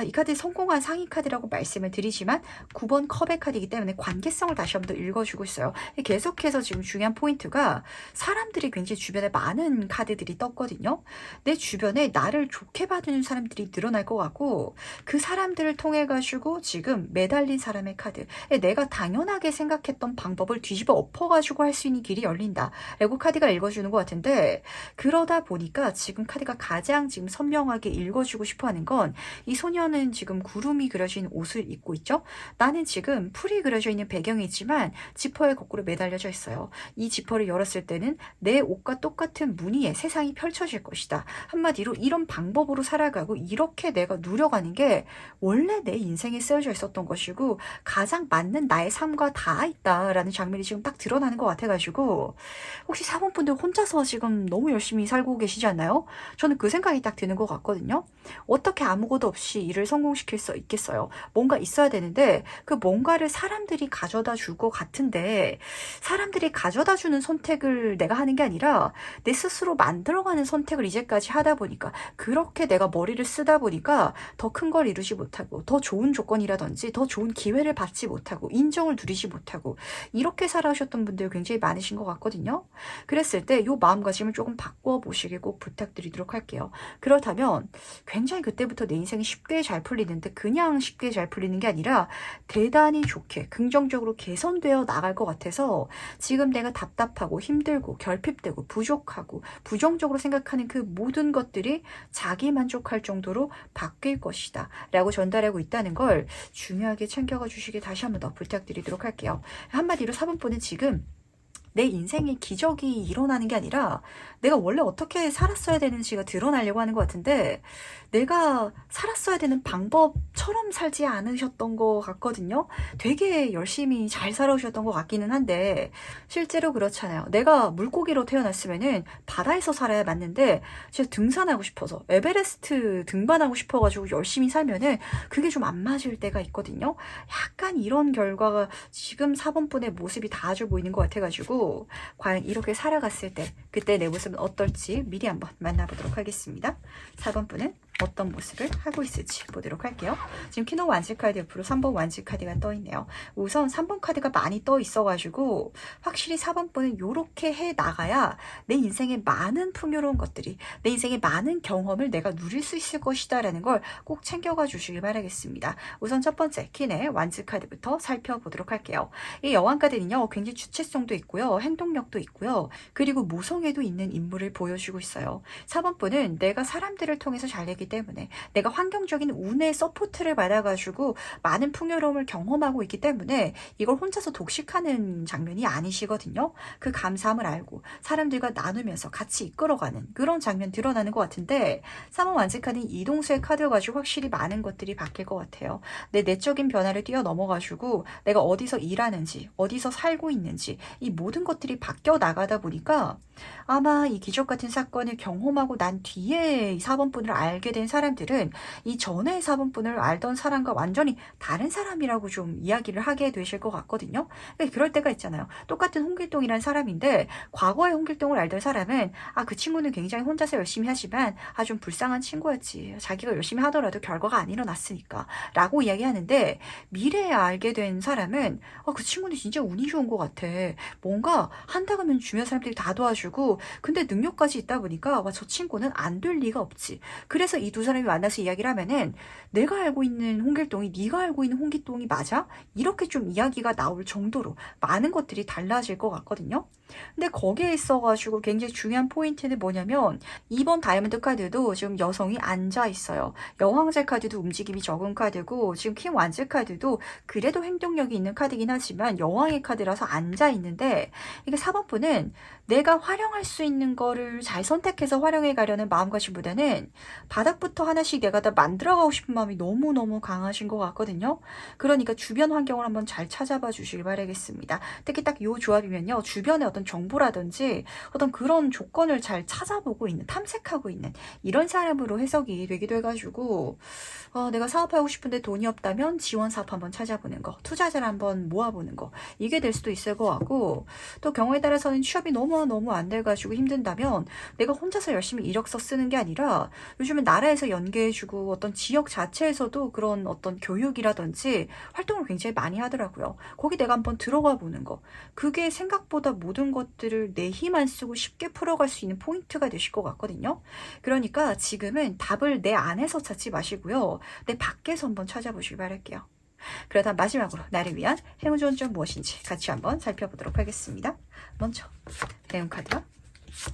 이 카드 성공한 상위 카드라고 말씀을 드리지만 9번 컵의 카드이기 때문에 관계성을 다시 한번 더 읽어주고 있어요. 계속해서 지금 중요한 포인트가 사람들이 굉장히 주변에 많은 카드들이 떴거든요. 내 주변에 나를 좋게 봐주는 사람들이 늘어날 것 같고 그 사람들을 통해 가지고 지금 매달린 사람의 카드 내가 당연하게 생각했던 방법을 뒤집어 엎어가지고 할 수 있는 길이 열린다 라고 카드가 읽어주는 것 같은데 그러다 보니까 지금 카드가 가장 지금 선명하게 읽어주고 싶어하는 건 이 소녀는 지금 구름이 그려진 옷을 입고 있죠. 나는 지금 풀이 그려져 있는 배경이 있지만 지퍼에 거꾸로 매달려져 있어요. 이 지퍼를 열었을 때는 내 옷과 똑같은 무늬의 세상이 펼쳐질 것이다. 한마디로 이런 방법으로 살아가고 이렇게 내가 누려가는 게 원래 내 인생에 쓰여져 있었던 것이고 가장 맞는 나의 삶과 닿아 있다라는 장면이 지금 딱 드러나는 것 같아가지고 혹시 4번 분들 혼자서 지금 너무 열심히 살고 계시지 않나요? 저는 그 생각이 딱 드는 것 같거든요. 어떻게 아무것도 없이 일을 성공시킬 수 있겠어요? 뭔가 있어야 되는데 그 뭔가를 사람들이 가져다 줄 것 같은데 사람들이 가져다 주는 선택을 내가 하는 게 아니라 내 스스로 만들어가는 선택을 이제까지 하다 보니까 그렇게 내가 머리를 쓰다 보니까 더 큰 걸 이루지 못하고 더 좋은 조건이라든지 더 좋은 기회를 받지 못하고 인정을 누리지 못하고 이렇게 살아오셨던 분들 굉장히 많으실 많으신 것 같거든요. 그랬을 때 이 마음가짐을 조금 바꿔보시길 꼭 부탁드리도록 할게요. 그렇다면 굉장히 그때부터 내 인생이 쉽게 잘 풀리는데 그냥 쉽게 잘 풀리는 게 아니라 대단히 좋게 긍정적으로 개선되어 나갈 것 같아서 지금 내가 답답하고 힘들고 결핍되고 부족하고 부정적으로 생각하는 그 모든 것들이 자기 만족할 정도로 바뀔 것이다 라고 전달하고 있다는 걸 중요하게 챙겨가 주시길 다시 한번 더 부탁드리도록 할게요. 한마디로 4번분은 지금 내 인생에 기적이 일어나는 게 아니라 내가 원래 어떻게 살았어야 되는지가 드러나려고 하는 것 같은데 내가 살았어야 되는 방법처럼 살지 않으셨던 것 같거든요. 되게 열심히 잘 살아오셨던 것 같기는 한데 실제로 그렇잖아요. 내가 물고기로 태어났으면은 바다에서 살아야 맞는데 진짜 등산하고 싶어서 에베레스트 등반하고 싶어가지고 열심히 살면은 그게 좀 안 맞을 때가 있거든요. 약간 이런 결과가 지금 4번분의 모습이 다 아주 보이는 것 같아가지고 과연 이렇게 살아갔을 때 그때 내 모습은 어떨지 미리 한번 만나보도록 하겠습니다. 4번분은 어떤 모습을 하고 있을지 보도록 할게요. 지금 키노 완즈 카드 옆으로 3번 완즈 카드가 떠 있네요. 우선 3번 카드가 많이 떠 있어가지고 확실히 4번분은 이렇게 해 나가야 내 인생에 많은 풍요로운 것들이 내 인생에 많은 경험을 내가 누릴 수 있을 것이다 라는 걸 꼭 챙겨가 주시길 바라겠습니다. 우선 첫 번째 퀸의 완즈 카드부터 살펴보도록 할게요. 이 여왕 카드는요 굉장히 주체성도 있고요 행동력도 있고요 그리고 모성애도 있는 인물을 보여주고 있어요. 4번분은 내가 사람들을 통해서 잘 되기 때문에 내가 환경적인 운의 서포트를 받아가지고 많은 풍요로움을 경험하고 있기 때문에 이걸 혼자서 독식하는 장면이 아니시거든요. 그 감사함을 알고 사람들과 나누면서 같이 이끌어가는 그런 장면 드러나는 것 같은데 3번 완즈카드는 이동수의 카드 가지고 확실히 많은 것들이 바뀔 것 같아요. 내 내적인 변화를 뛰어넘어가지고 내가 어디서 일하는지 어디서 살고 있는지 이 모든 것들이 바뀌어 나가다 보니까 아마 이 기적 같은 사건을 경험하고 난 뒤에 이 4번분을 알게 된 사람들은 이 전에 4번분을 알던 사람과 완전히 다른 사람이라고 좀 이야기를 하게 되실 것 같거든요. 그럴 때가 있잖아요. 똑같은 홍길동이라는 사람인데 과거의 홍길동을 알던 사람은 아, 그 친구는 굉장히 혼자서 열심히 하지만 아, 좀 불쌍한 친구였지. 자기가 열심히 하더라도 결과가 안 일어났으니까 라고 이야기하는데 미래에 알게 된 사람은 아, 그 친구는 진짜 운이 좋은 것 같아. 뭔가 한다고 하면 주변 사람들이 다 도와주고 근데 능력까지 있다 보니까 와, 저 친구는 안 될 리가 없지. 그래서 이 두 사람이 만나서 이야기를 하면은 내가 알고 있는 홍길동이 네가 알고 있는 홍길동이 맞아? 이렇게 좀 이야기가 나올 정도로 많은 것들이 달라질 것 같거든요. 근데 거기에 있어가지고 굉장히 중요한 포인트는 뭐냐면 2번 다이아몬드 카드도 지금 여성이 앉아 있어요. 여왕제 카드도 움직임이 적은 카드고 지금 킹 완즈 카드도 그래도 행동력이 있는 카드긴 하지만 여왕의 카드라서 앉아 있는데 이게 4번분은 내가 활용할 수 있는 거를 잘 선택해서 활용해 가려는 마음가짐보다는 바닥부터 하나씩 내가 다 만들어가고 싶은 마음이 너무너무 강하신 것 같거든요. 그러니까 주변 환경을 한번 잘 찾아봐 주시길 바라겠습니다. 특히 딱 이 조합이면요. 주변의 어떤 정보라든지 어떤 그런 조건을 잘 찾아보고 있는, 탐색하고 있는 이런 사람으로 해석이 되기도 해가지고 내가 사업하고 싶은데 돈이 없다면 지원 사업 한번 찾아보는 거, 투자자를 한번 모아보는 거 이게 될 수도 있을 것 같고 또 경우에 따라서는 취업이 너무 안 돼가지고 힘든다면 내가 혼자서 열심히 이력서 쓰는 게 아니라 요즘은 나라에서 연계해주고 어떤 지역 자체에서도 그런 어떤 교육이라든지 활동을 굉장히 많이 하더라고요. 거기 내가 한번 들어가 보는 거 그게 생각보다 모든 것들을 내 힘 안 쓰고 쉽게 풀어갈 수 있는 포인트가 되실 것 같거든요. 그러니까 지금은 답을 내 안에서 찾지 마시고요. 내 밖에서 한번 찾아보시길 바랄게요. 그러다 마지막으로 나를 위한 행운 좋은 점 무엇인지 같이 한번 살펴보도록 하겠습니다. 먼저 행운 카드와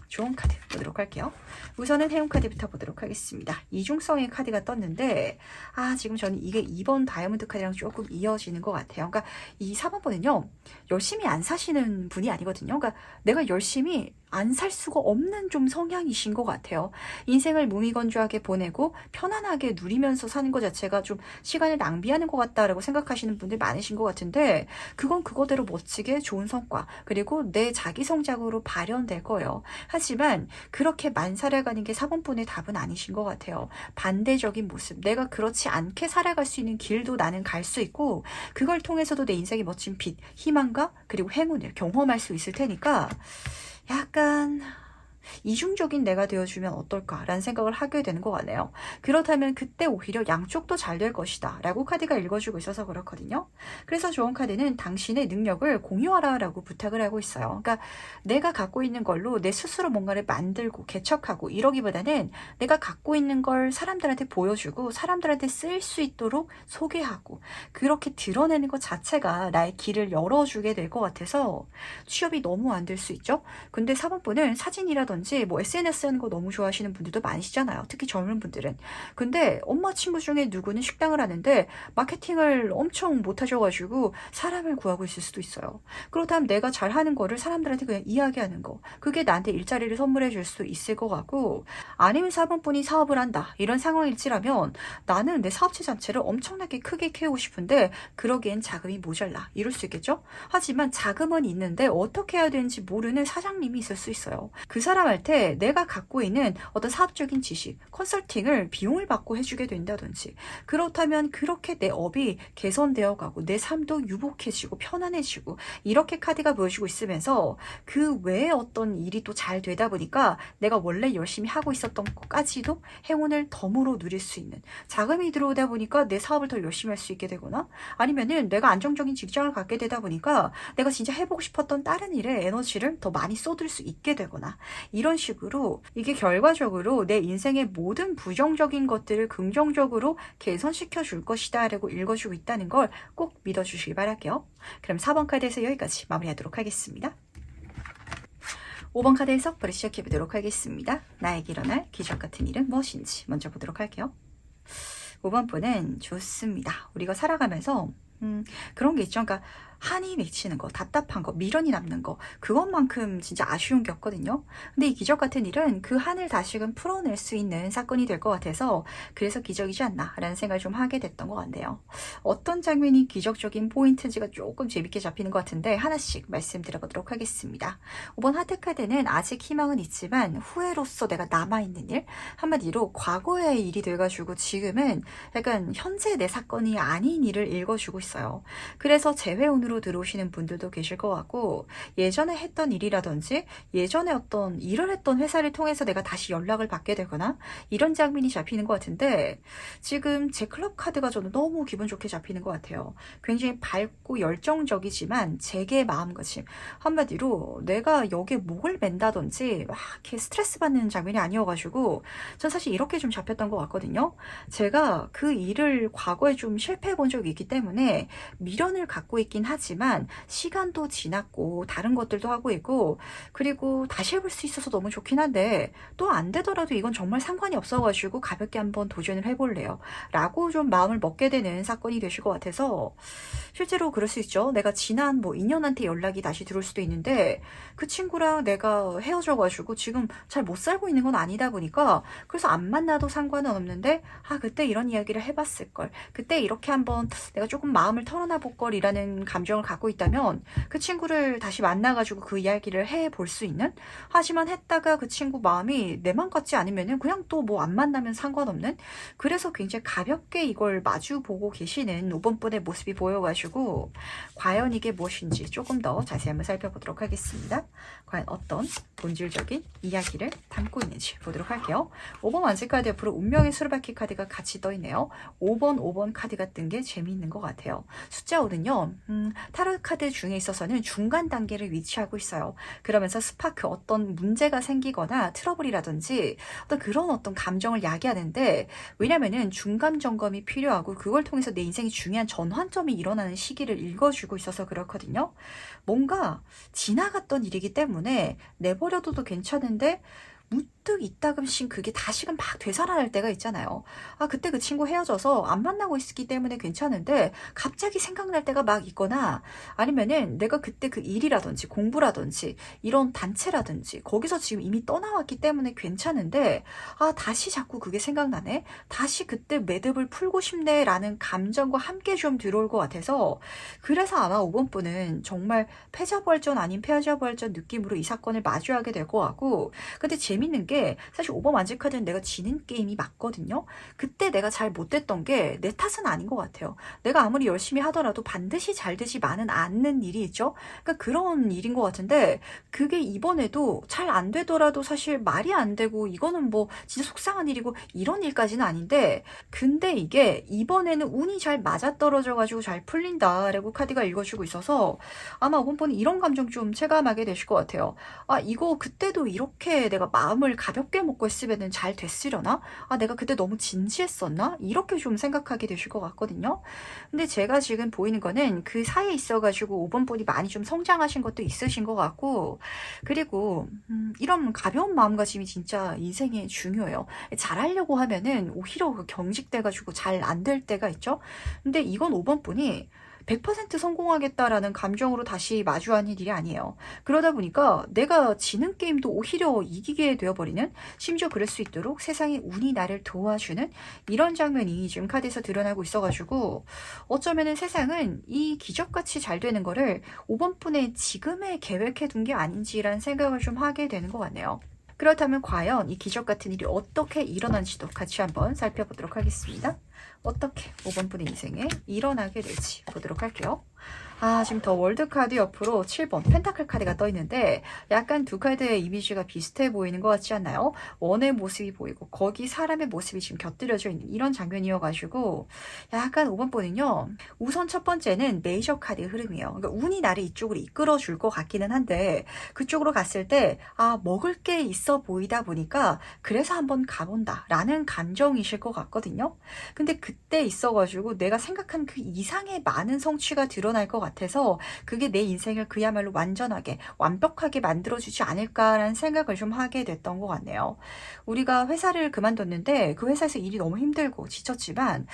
좋은 카드 보도록 할게요. 우선은 행운 카드부터 보도록 하겠습니다. 이중성의 카드가 떴는데 지금 저는 이게 2번 다이아몬드 카드랑 조금 이어지는 것 같아요. 그러니까 이 4번분은요. 열심히 안 사시는 분이 아니거든요. 그러니까 내가 열심히 안 살 수가 없는 좀 성향이신 것 같아요. 인생을 무미건조하게 보내고 편안하게 누리면서 사는 것 자체가 좀 시간을 낭비하는 것 같다라고 생각하시는 분들 많으신 것 같은데 그건 그거대로 멋지게 좋은 성과 그리고 내 자기 성장으로 발현될 거예요. 하지만 그렇게만 살아가는 게 4번분의 답은 아니신 것 같아요. 반대적인 모습 내가 그렇지 않게 살아갈 수 있는 길도 나는 갈 수 있고 그걸 통해서도 내 인생의 멋진 빛, 희망과 그리고 행운을 경험할 수 있을 테니까 약간 이중적인 내가 되어주면 어떨까라는 생각을 하게 되는 것 같네요. 그렇다면 그때 오히려 양쪽도 잘 될 것이다 라고 카드가 읽어주고 있어서 그렇거든요. 그래서 좋은 카드는 당신의 능력을 공유하라 라고 부탁을 하고 있어요. 그러니까 내가 갖고 있는 걸로 내 스스로 뭔가를 만들고 개척하고 이러기보다는 내가 갖고 있는 걸 사람들한테 보여주고 사람들한테 쓸 수 있도록 소개하고 그렇게 드러내는 것 자체가 나의 길을 열어주게 될 것 같아서 취업이 너무 안 될 수 있죠. 근데 4번 분은 사진이라든지 뭐 SNS 하는 거 너무 좋아하시는 분들도 많으시잖아요. 특히 젊은 분들은. 근데 엄마 친구 중에 누구는 식당을 하는데 마케팅을 엄청 못하셔가지고 사람을 구하고 있을 수도 있어요. 그렇다면 내가 잘하는 거를 사람들한테 그냥 이야기하는 거. 그게 나한테 일자리를 선물해 줄 수 있을 것 같고 아니면 4번 분이 사업을 한다. 이런 상황일지라면 나는 내 사업체 자체를 엄청나게 크게 키우고 싶은데 그러기엔 자금이 모자라. 이럴 수 있겠죠? 하지만 자금은 있는데 어떻게 해야 되는지 모르는 사장님이 있을 수 있어요. 그 사람한테 내가 갖고 있는 어떤 사업적인 지식, 컨설팅을 비용을 받고 해주게 된다든지 그렇다면 그렇게 내 업이 개선되어 가고 내 삶도 유복해지고 편안해지고 이렇게 카드가 보여주고 있으면서 그 외에 어떤 일이 또 잘 되다 보니까 내가 원래 열심히 하고 있었던 것까지도 행운을 덤으로 누릴 수 있는 자금이 들어오다 보니까 내 사업을 더 열심히 할 수 있게 되거나 아니면은 내가 안정적인 직장을 갖게 되다 보니까 내가 진짜 해보고 싶었던 다른 일에 에너지를 더 많이 쏟을 수 있게 되거나 이런 식으로 이게 결과적으로 내 인생의 모든 부정적인 것들을 긍정적으로 개선시켜 줄 것이다 라고 읽어주고 있다는 걸 꼭 믿어주시기 바랄게요. 그럼 4번 카드에서 여기까지 마무리하도록 하겠습니다. 5번 카드 해석부를 시작해보도록 하겠습니다. 나에게 일어날 기적같은 일은 무엇인지 먼저 보도록 할게요. 5번 분은 좋습니다. 우리가 살아가면서 그런 게 있죠. 그러니까 한이 맺히는 거, 답답한 거, 미련이 남는 거 그것만큼 진짜 아쉬운 게 없거든요. 근데 이 기적 같은 일은 그 한을 다시금 풀어낼 수 있는 사건이 될 것 같아서 그래서 기적이지 않나 라는 생각을 좀 하게 됐던 것 같네요. 어떤 장면이 기적적인 포인트인지가 조금 재밌게 잡히는 것 같은데 하나씩 말씀드려보도록 하겠습니다. 5번 하트카드는 아직 희망은 있지만 후회로서 내가 남아있는 일 한마디로 과거의 일이 돼가지고 지금은 약간 현재 내 사건이 아닌 일을 읽어주고 있어요. 그래서 재회운으로 들어오시는 분들도 계실 것 같고 예전에 했던 일이라든지 예전에 어떤 일을 했던 회사를 통해서 내가 다시 연락을 받게 되거나 이런 장면이 잡히는 것 같은데 지금 제 클럽 카드가 저는 너무 기분 좋게 잡히는 것 같아요. 굉장히 밝고 열정적이지만 제게 마음가짐 한마디로 내가 여기에 목을 맨다든지 막 이렇게 스트레스 받는 장면이 아니어가지고 전 사실 이렇게 좀 잡혔던 것 같거든요. 제가 그 일을 과거에 좀 실패해 본 적이 있기 때문에 미련을 갖고 있긴 하지만 시간도 지났고 다른 것들도 하고 있고 그리고 다시 해볼 수 있어서 너무 좋긴 한데 또 안 되더라도 이건 정말 상관이 없어가지고 가볍게 한번 도전을 해볼래요 라고 좀 마음을 먹게 되는 사건이 되실 것 같아서 실제로 그럴 수 있죠. 내가 지난 뭐 인연한테 연락이 다시 들어올 수도 있는데 그 친구랑 내가 헤어져가지고 지금 잘 못 살고 있는 건 아니다 보니까 그래서 안 만나도 상관은 없는데 아 그때 이런 이야기를 해봤을걸 그때 이렇게 한번 내가 조금 마음을 털어놔 볼걸 이라는 감정을 갖고 있다면 그 친구를 다시 만나가지고 그 이야기를 해볼 수 있는 하지만 했다가 그 친구 마음이 내 맘 같지 않으면은 그냥 또 뭐 안 만나면 상관없는 그래서 굉장히 가볍게 이걸 마주보고 계시는 5번 분의 모습이 보여가지고 과연 이게 무엇인지 조금 더 자세히 한번 살펴보도록 하겠습니다. 과연 어떤 본질적인 이야기를 담고 있는지 보도록 할게요. 5번 완지 카드 옆으로 운명의 수르바키 카드가 같이 떠있네요. 5번 카드가 뜬 게 재미있는 것 같아요. 숫자 5는요. 타로 카드 중에 있어서는 중간 단계를 위치하고 있어요. 그러면서 스파크 어떤 문제가 생기거나 트러블이라든지 그런 어떤 감정을 야기하는데 왜냐면은 중간 점검이 필요하고 그걸 통해서 내 인생이 중요한 전환점이 일어나는 시기를 읽어주고 있어서 그렇거든요. 뭔가 지나갔던 일이기 때문에 내버려둬도 괜찮은데 문득 이따금씩 그게 다시금 막 되살아날 때가 있잖아요. 아 그때 그 친구 헤어져서 안 만나고 있기 때문에 괜찮은데 갑자기 생각날 때가 막 있거나 아니면은 내가 그때 그 일이라든지 공부라든지 이런 단체라든지 거기서 지금 이미 떠나왔기 때문에 괜찮은데 아 다시 자꾸 그게 생각나네 다시 그때 매듭을 풀고 싶네 라는 감정과 함께 좀 들어올 것 같아서 그래서 아마 5번 분은 정말 패자부활전 아닌 패자부활전 느낌으로 이 사건을 마주하게 될 것 같고 근데 제 재밌는 게 사실 5번 완전 카드는 내가 지는 게임이 맞거든요. 그때 내가 잘 못됐던 게 내 탓은 아닌 것 같아요. 내가 아무리 열심히 하더라도 반드시 잘 되지만은 않는 일이 있죠. 그러니까 그런 일인 것 같은데 그게 이번에도 잘 안 되더라도 사실 말이 안 되고 이거는 뭐 진짜 속상한 일이고 이런 일까지는 아닌데 근데 이게 이번에는 운이 잘 맞아떨어져가지고 잘 풀린다라고 카드가 읽어주고 있어서 아마 이번 번에 이런 감정 좀 체감하게 되실 것 같아요. 아 이거 그때도 이렇게 내가 마음을 가볍게 먹고 했으면 잘 됐으려나? 아 내가 그때 너무 진지했었나? 이렇게 좀 생각하게 되실 것 같거든요. 근데 제가 지금 보이는 거는 그 사이에 있어가지고 5번 분이 많이 좀 성장하신 것도 있으신 것 같고 그리고 이런 가벼운 마음가짐이 진짜 인생에 중요해요. 잘하려고 하면은 오히려 그 경직돼가지고 잘 안 될 때가 있죠. 근데 이건 5번 분이 100% 성공하겠다라는 감정으로 다시 마주하는 일이 아니에요. 그러다 보니까 내가 지는 게임도 오히려 이기게 되어버리는 심지어 그럴 수 있도록 세상의 운이 나를 도와주는 이런 장면이 지금 카드에서 드러나고 있어가지고 어쩌면은 세상은 이 기적같이 잘 되는 거를 5번 분의 지금에 계획해 둔 게 아닌지라는 생각을 좀 하게 되는 것 같네요. 그렇다면 과연 이 기적 같은 일이 어떻게 일어난지도 같이 한번 살펴보도록 하겠습니다. 어떻게 5번 분의 인생에 일어나게 될지 보도록 할게요. 아 지금 더 월드 카드 옆으로 7번 펜타클 카드가 떠 있는데 약간 두 카드의 이미지가 비슷해 보이는 것 같지 않나요? 원의 모습이 보이고 거기 사람의 모습이 지금 곁들여져 있는 이런 장면이어가지고 약간 5번 분은요 우선 첫 번째는 메이저 카드의 흐름이에요. 그러니까 운이 나를 이쪽으로 이끌어 줄 것 같기는 한데 그쪽으로 갔을 때 아 먹을 게 있어 보이다 보니까 그래서 한번 가본다 라는 감정이실 것 같거든요. 근데 그때 있어가지고 내가 생각한 그 이상의 많은 성취가 드러날 것 같아서 그게 내 인생을 그야말로 완전하게 완벽하게 만들어주지 않을까라는 생각을 좀 하게 됐던 것 같네요. 우리가 회사를 그만뒀는데 그 회사에서 일이 너무 힘들고 지쳤지만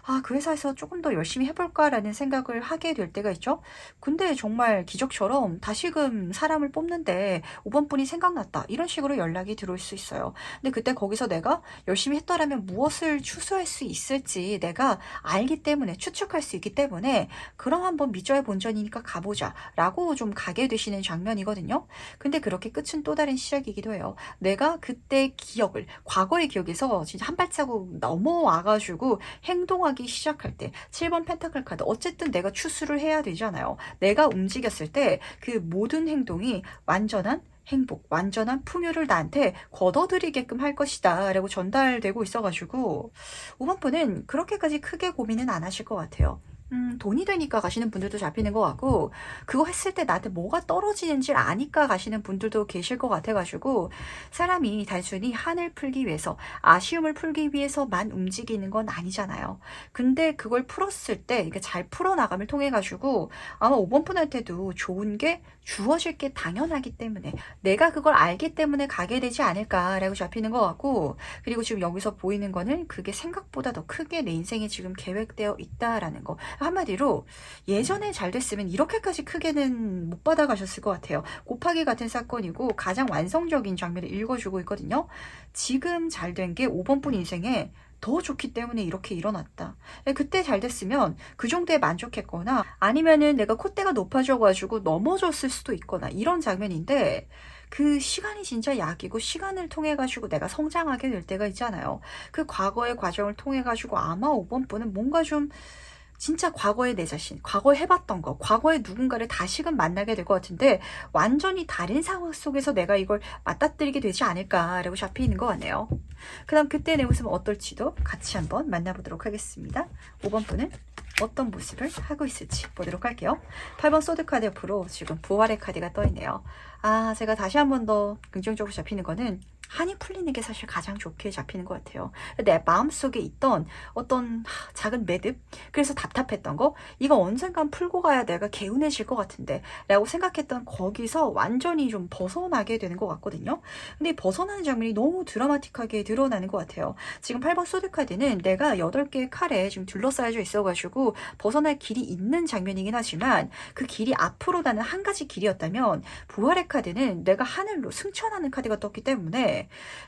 아, 그 회사에서 조금 더 열심히 해볼까라는 생각을 하게 될 때가 있죠. 근데 정말 기적처럼 다시금 사람을 뽑는데 5번 분이 생각났다 이런 식으로 연락이 들어올 수 있어요. 근데 그때 거기서 내가 열심히 했더라면 무엇을 추수할 수 있을지 내가 알기 때문에 추측할 수 있기 때문에 그럼 한번 밑져야 본전이니까 가보자 라고 좀 가게 되시는 장면이거든요. 근데 그렇게 끝은 또 다른 시작이기도 해요. 내가 그때 기억을 과거의 기억에서 진짜 한 발자국 넘어와가지고 행동하기 시작할 때 7번 펜타클 카드 어쨌든 내가 추수를 해야 되잖아요. 내가 움직였을 때 그 모든 행동이 완전한 행복, 완전한 풍요를 나한테 걷어들이게끔 할 것이다 라고 전달되고 있어가지고 5번 분은 그렇게까지 크게 고민은 안 하실 것 같아요. 돈이 되니까 가시는 분들도 잡히는 것 같고 그거 했을 때 나한테 뭐가 떨어지는지 아니까 가시는 분들도 계실 것 같아가지고 사람이 단순히 한을 풀기 위해서 아쉬움을 풀기 위해서만 움직이는 건 아니잖아요. 근데 그걸 풀었을 때 이게 잘 풀어나감을 통해 가지고 아마 5번 분한테도 좋은 게 주어질 게 당연하기 때문에 내가 그걸 알기 때문에 가게 되지 않을까라고 잡히는 것 같고 그리고 지금 여기서 보이는 거는 그게 생각보다 더 크게 내 인생에 지금 계획되어 있다라는 거. 한마디로 예전에 잘 됐으면 이렇게까지 크게는 못 받아가셨을 것 같아요. 곱하기 같은 사건이고 가장 완성적인 장면을 읽어주고 있거든요. 지금 잘 된 게 5번 분 인생에 더 좋기 때문에 이렇게 일어났다. 그때 잘 됐으면 그 정도에 만족했거나 아니면은 내가 콧대가 높아져가지고 넘어졌을 수도 있거나 이런 장면인데 그 시간이 진짜 약이고 시간을 통해 가지고 내가 성장하게 될 때가 있잖아요. 그 과거의 과정을 통해 가지고 아마 5번 분은 뭔가 좀 진짜 과거의 내 자신, 과거에 해봤던 거, 과거의 누군가를 다시금 만나게 될 것 같은데 완전히 다른 상황 속에서 내가 이걸 맞닥뜨리게 되지 않을까라고 잡혀있는 것 같네요. 그 다음 그때 내 모습은 어떨지도 같이 한번 만나보도록 하겠습니다. 5번 분은 어떤 모습을 하고 있을지 보도록 할게요. 8번 소드 카드 옆으로 지금 부활의 카드가 떠있네요. 아, 제가 다시 한 번 더 긍정적으로 잡히는 거는 한이 풀리는 게 사실 가장 좋게 잡히는 것 같아요. 내 마음속에 있던 어떤 작은 매듭, 그래서 답답했던 거, 이거 언젠간 풀고 가야 내가 개운해질 것 같은데 라고 생각했던 거기서 완전히 좀 벗어나게 되는 것 같거든요. 근데 이 벗어나는 장면이 너무 드라마틱하게 드러나는 것 같아요. 지금 8번 소드카드는 내가 8개의 칼에 지금 둘러싸여져 있어가지고 벗어날 길이 있는 장면이긴 하지만 그 길이 앞으로 가는 한 가지 길이었다면 부활의 카드는 내가 하늘로 승천하는 카드가 떴기 때문에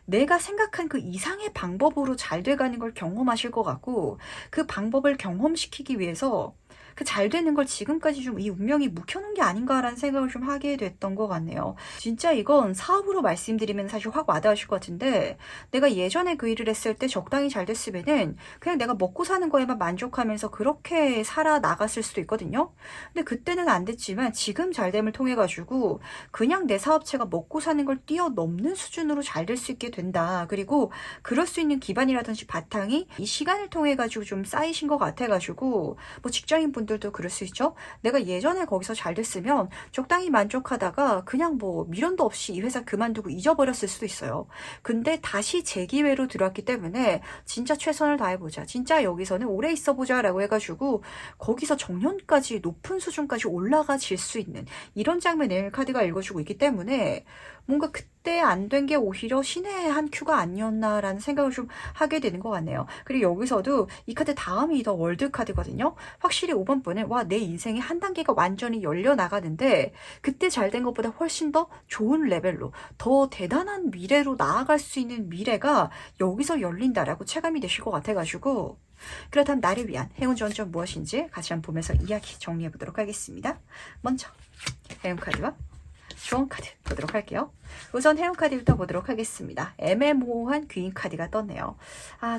내가 생각한 그 이상의 방법으로 잘 돼가는 걸 경험하실 것 같고 그 방법을 경험시키기 위해서 그 잘 되는 걸 지금까지 좀 이 운명이 묵혀놓은 게 아닌가라는 생각을 좀 하게 됐던 것 같네요. 진짜 이건 사업으로 말씀드리면 사실 확 와닿으실 것 같은데, 내가 예전에 그 일을 했을 때 적당히 잘 됐으면은 그냥 내가 먹고 사는 거에만 만족하면서 그렇게 살아나갔을 수도 있거든요. 근데 그때는 안 됐지만 지금 잘됨을 통해 가지고 그냥 내 사업체가 먹고 사는 걸 뛰어넘는 수준으로 잘 될 수 있게 된다. 그리고 그럴 수 있는 기반이라든지 바탕이 이 시간을 통해 가지고 좀 쌓이신 것 같아 가지고, 뭐 직장인 분들도 그럴 수 있죠. 내가 예전에 거기서 잘 됐으면 적당히 만족하다가 그냥 뭐 미련도 없이 이 회사 그만두고 잊어버렸을 수도 있어요. 근데 다시 재기회로 들어왔기 때문에 진짜 최선을 다해보자, 진짜 여기서는 오래 있어보자 라고 해가지고 거기서 정년까지 높은 수준까지 올라가질 수 있는 이런 장면을 카드가 읽어주고 있기 때문에, 뭔가 그때 안 된 게 오히려 신의 한 큐가 아니었나라는 생각을 좀 하게 되는 것 같네요. 그리고 여기서도 이 카드 다음이 더 월드 카드거든요. 확실히 5번 분은 와, 내 인생의 한 단계가 완전히 열려나가는데 그때 잘 된 것보다 훨씬 더 좋은 레벨로, 더 대단한 미래로 나아갈 수 있는 미래가 여기서 열린다라고 체감이 되실 것 같아가지고, 그렇다면 나를 위한 행운 전점 무엇인지 같이 한번 보면서 이야기 정리해 보도록 하겠습니다. 먼저 행운 카드와 조언 카드 보도록 할게요. 우선 행운 카드부터 보도록 하겠습니다. 애매모호한 귀인 카드가 떴네요.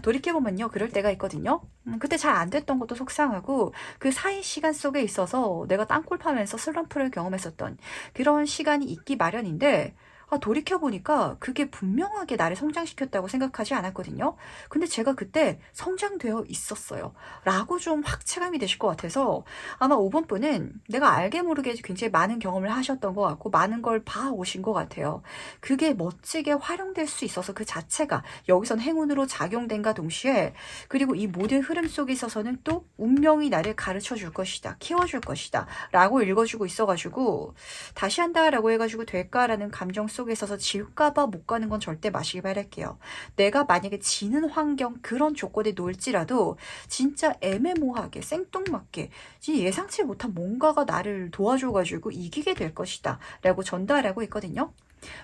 돌이켜보면요, 그럴 때가 있거든요. 그때 잘 안 됐던 것도 속상하고, 그 사이 시간 속에 있어서 내가 땅굴 파면서 슬럼프를 경험했었던 그런 시간이 있기 마련인데, 돌이켜보니까 그게 분명하게 나를 성장시켰다고 생각하지 않았거든요. 근데 제가 그때 성장되어 있었어요. 라고 좀 확 체감이 되실 것 같아서, 아마 5번 분은 내가 알게 모르게 굉장히 많은 경험을 하셨던 것 같고, 많은 걸 봐오신 것 같아요. 그게 멋지게 활용될 수 있어서 그 자체가 여기선 행운으로 작용된과 동시에, 그리고 이 모든 흐름 속에 있어서는 또 운명이 나를 가르쳐 줄 것이다, 키워줄 것이다 라고 읽어주고 있어가지고, 다시 한다라고 해가지고 될까라는 감정 속에 있어서 질까봐 못 가는 건 절대 마시기 바랄게요. 내가 만약에 지는 환경, 그런 조건에 놓일지라도 진짜 애매모호하게 생뚱맞게 예상치 못한 뭔가가 나를 도와줘가지고 이기게 될 것이다 라고 전달하고 있거든요.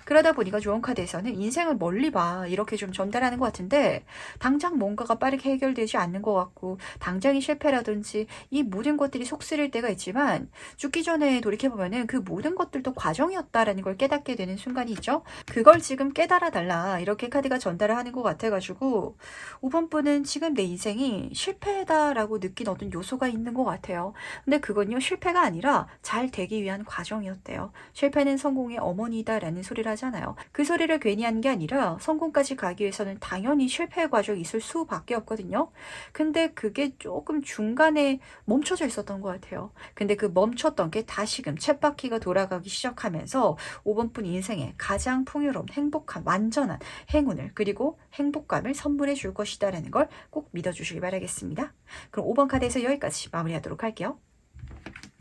그러다 보니까 조언 카드에서는 인생을 멀리 봐, 이렇게 좀 전달하는 것 같은데, 당장 뭔가가 빠르게 해결되지 않는 것 같고 당장이 실패라든지 이 모든 것들이 속쓰릴 때가 있지만, 죽기 전에 돌이켜보면은 그 모든 것들도 과정이었다라는 걸 깨닫게 되는 순간이 있죠. 그걸 지금 깨달아 달라, 이렇게 카드가 전달을 하는 것 같아가지고 5번 분은 지금 내 인생이 실패다라고 느낀 어떤 요소가 있는 것 같아요. 근데 그건요, 실패가 아니라 잘 되기 위한 과정이었대요. 실패는 성공의 어머니다라는 소리를 하잖아요. 그 소리를 괜히 한 게 아니라 성공까지 가기 위해서는 당연히 실패의 과정이 있을 수밖에 없거든요. 근데 그게 조금 중간에 멈춰져 있었던 것 같아요. 근데 그 멈췄던 게 다시금 쳇바퀴가 돌아가기 시작하면서 5번 분 인생에 가장 풍요로운 행복한 완전한 행운을, 그리고 행복감을 선물해 줄 것이다라는 걸 꼭 믿어주시기 바라겠습니다. 그럼 5번 카드에서 여기까지 마무리하도록 할게요.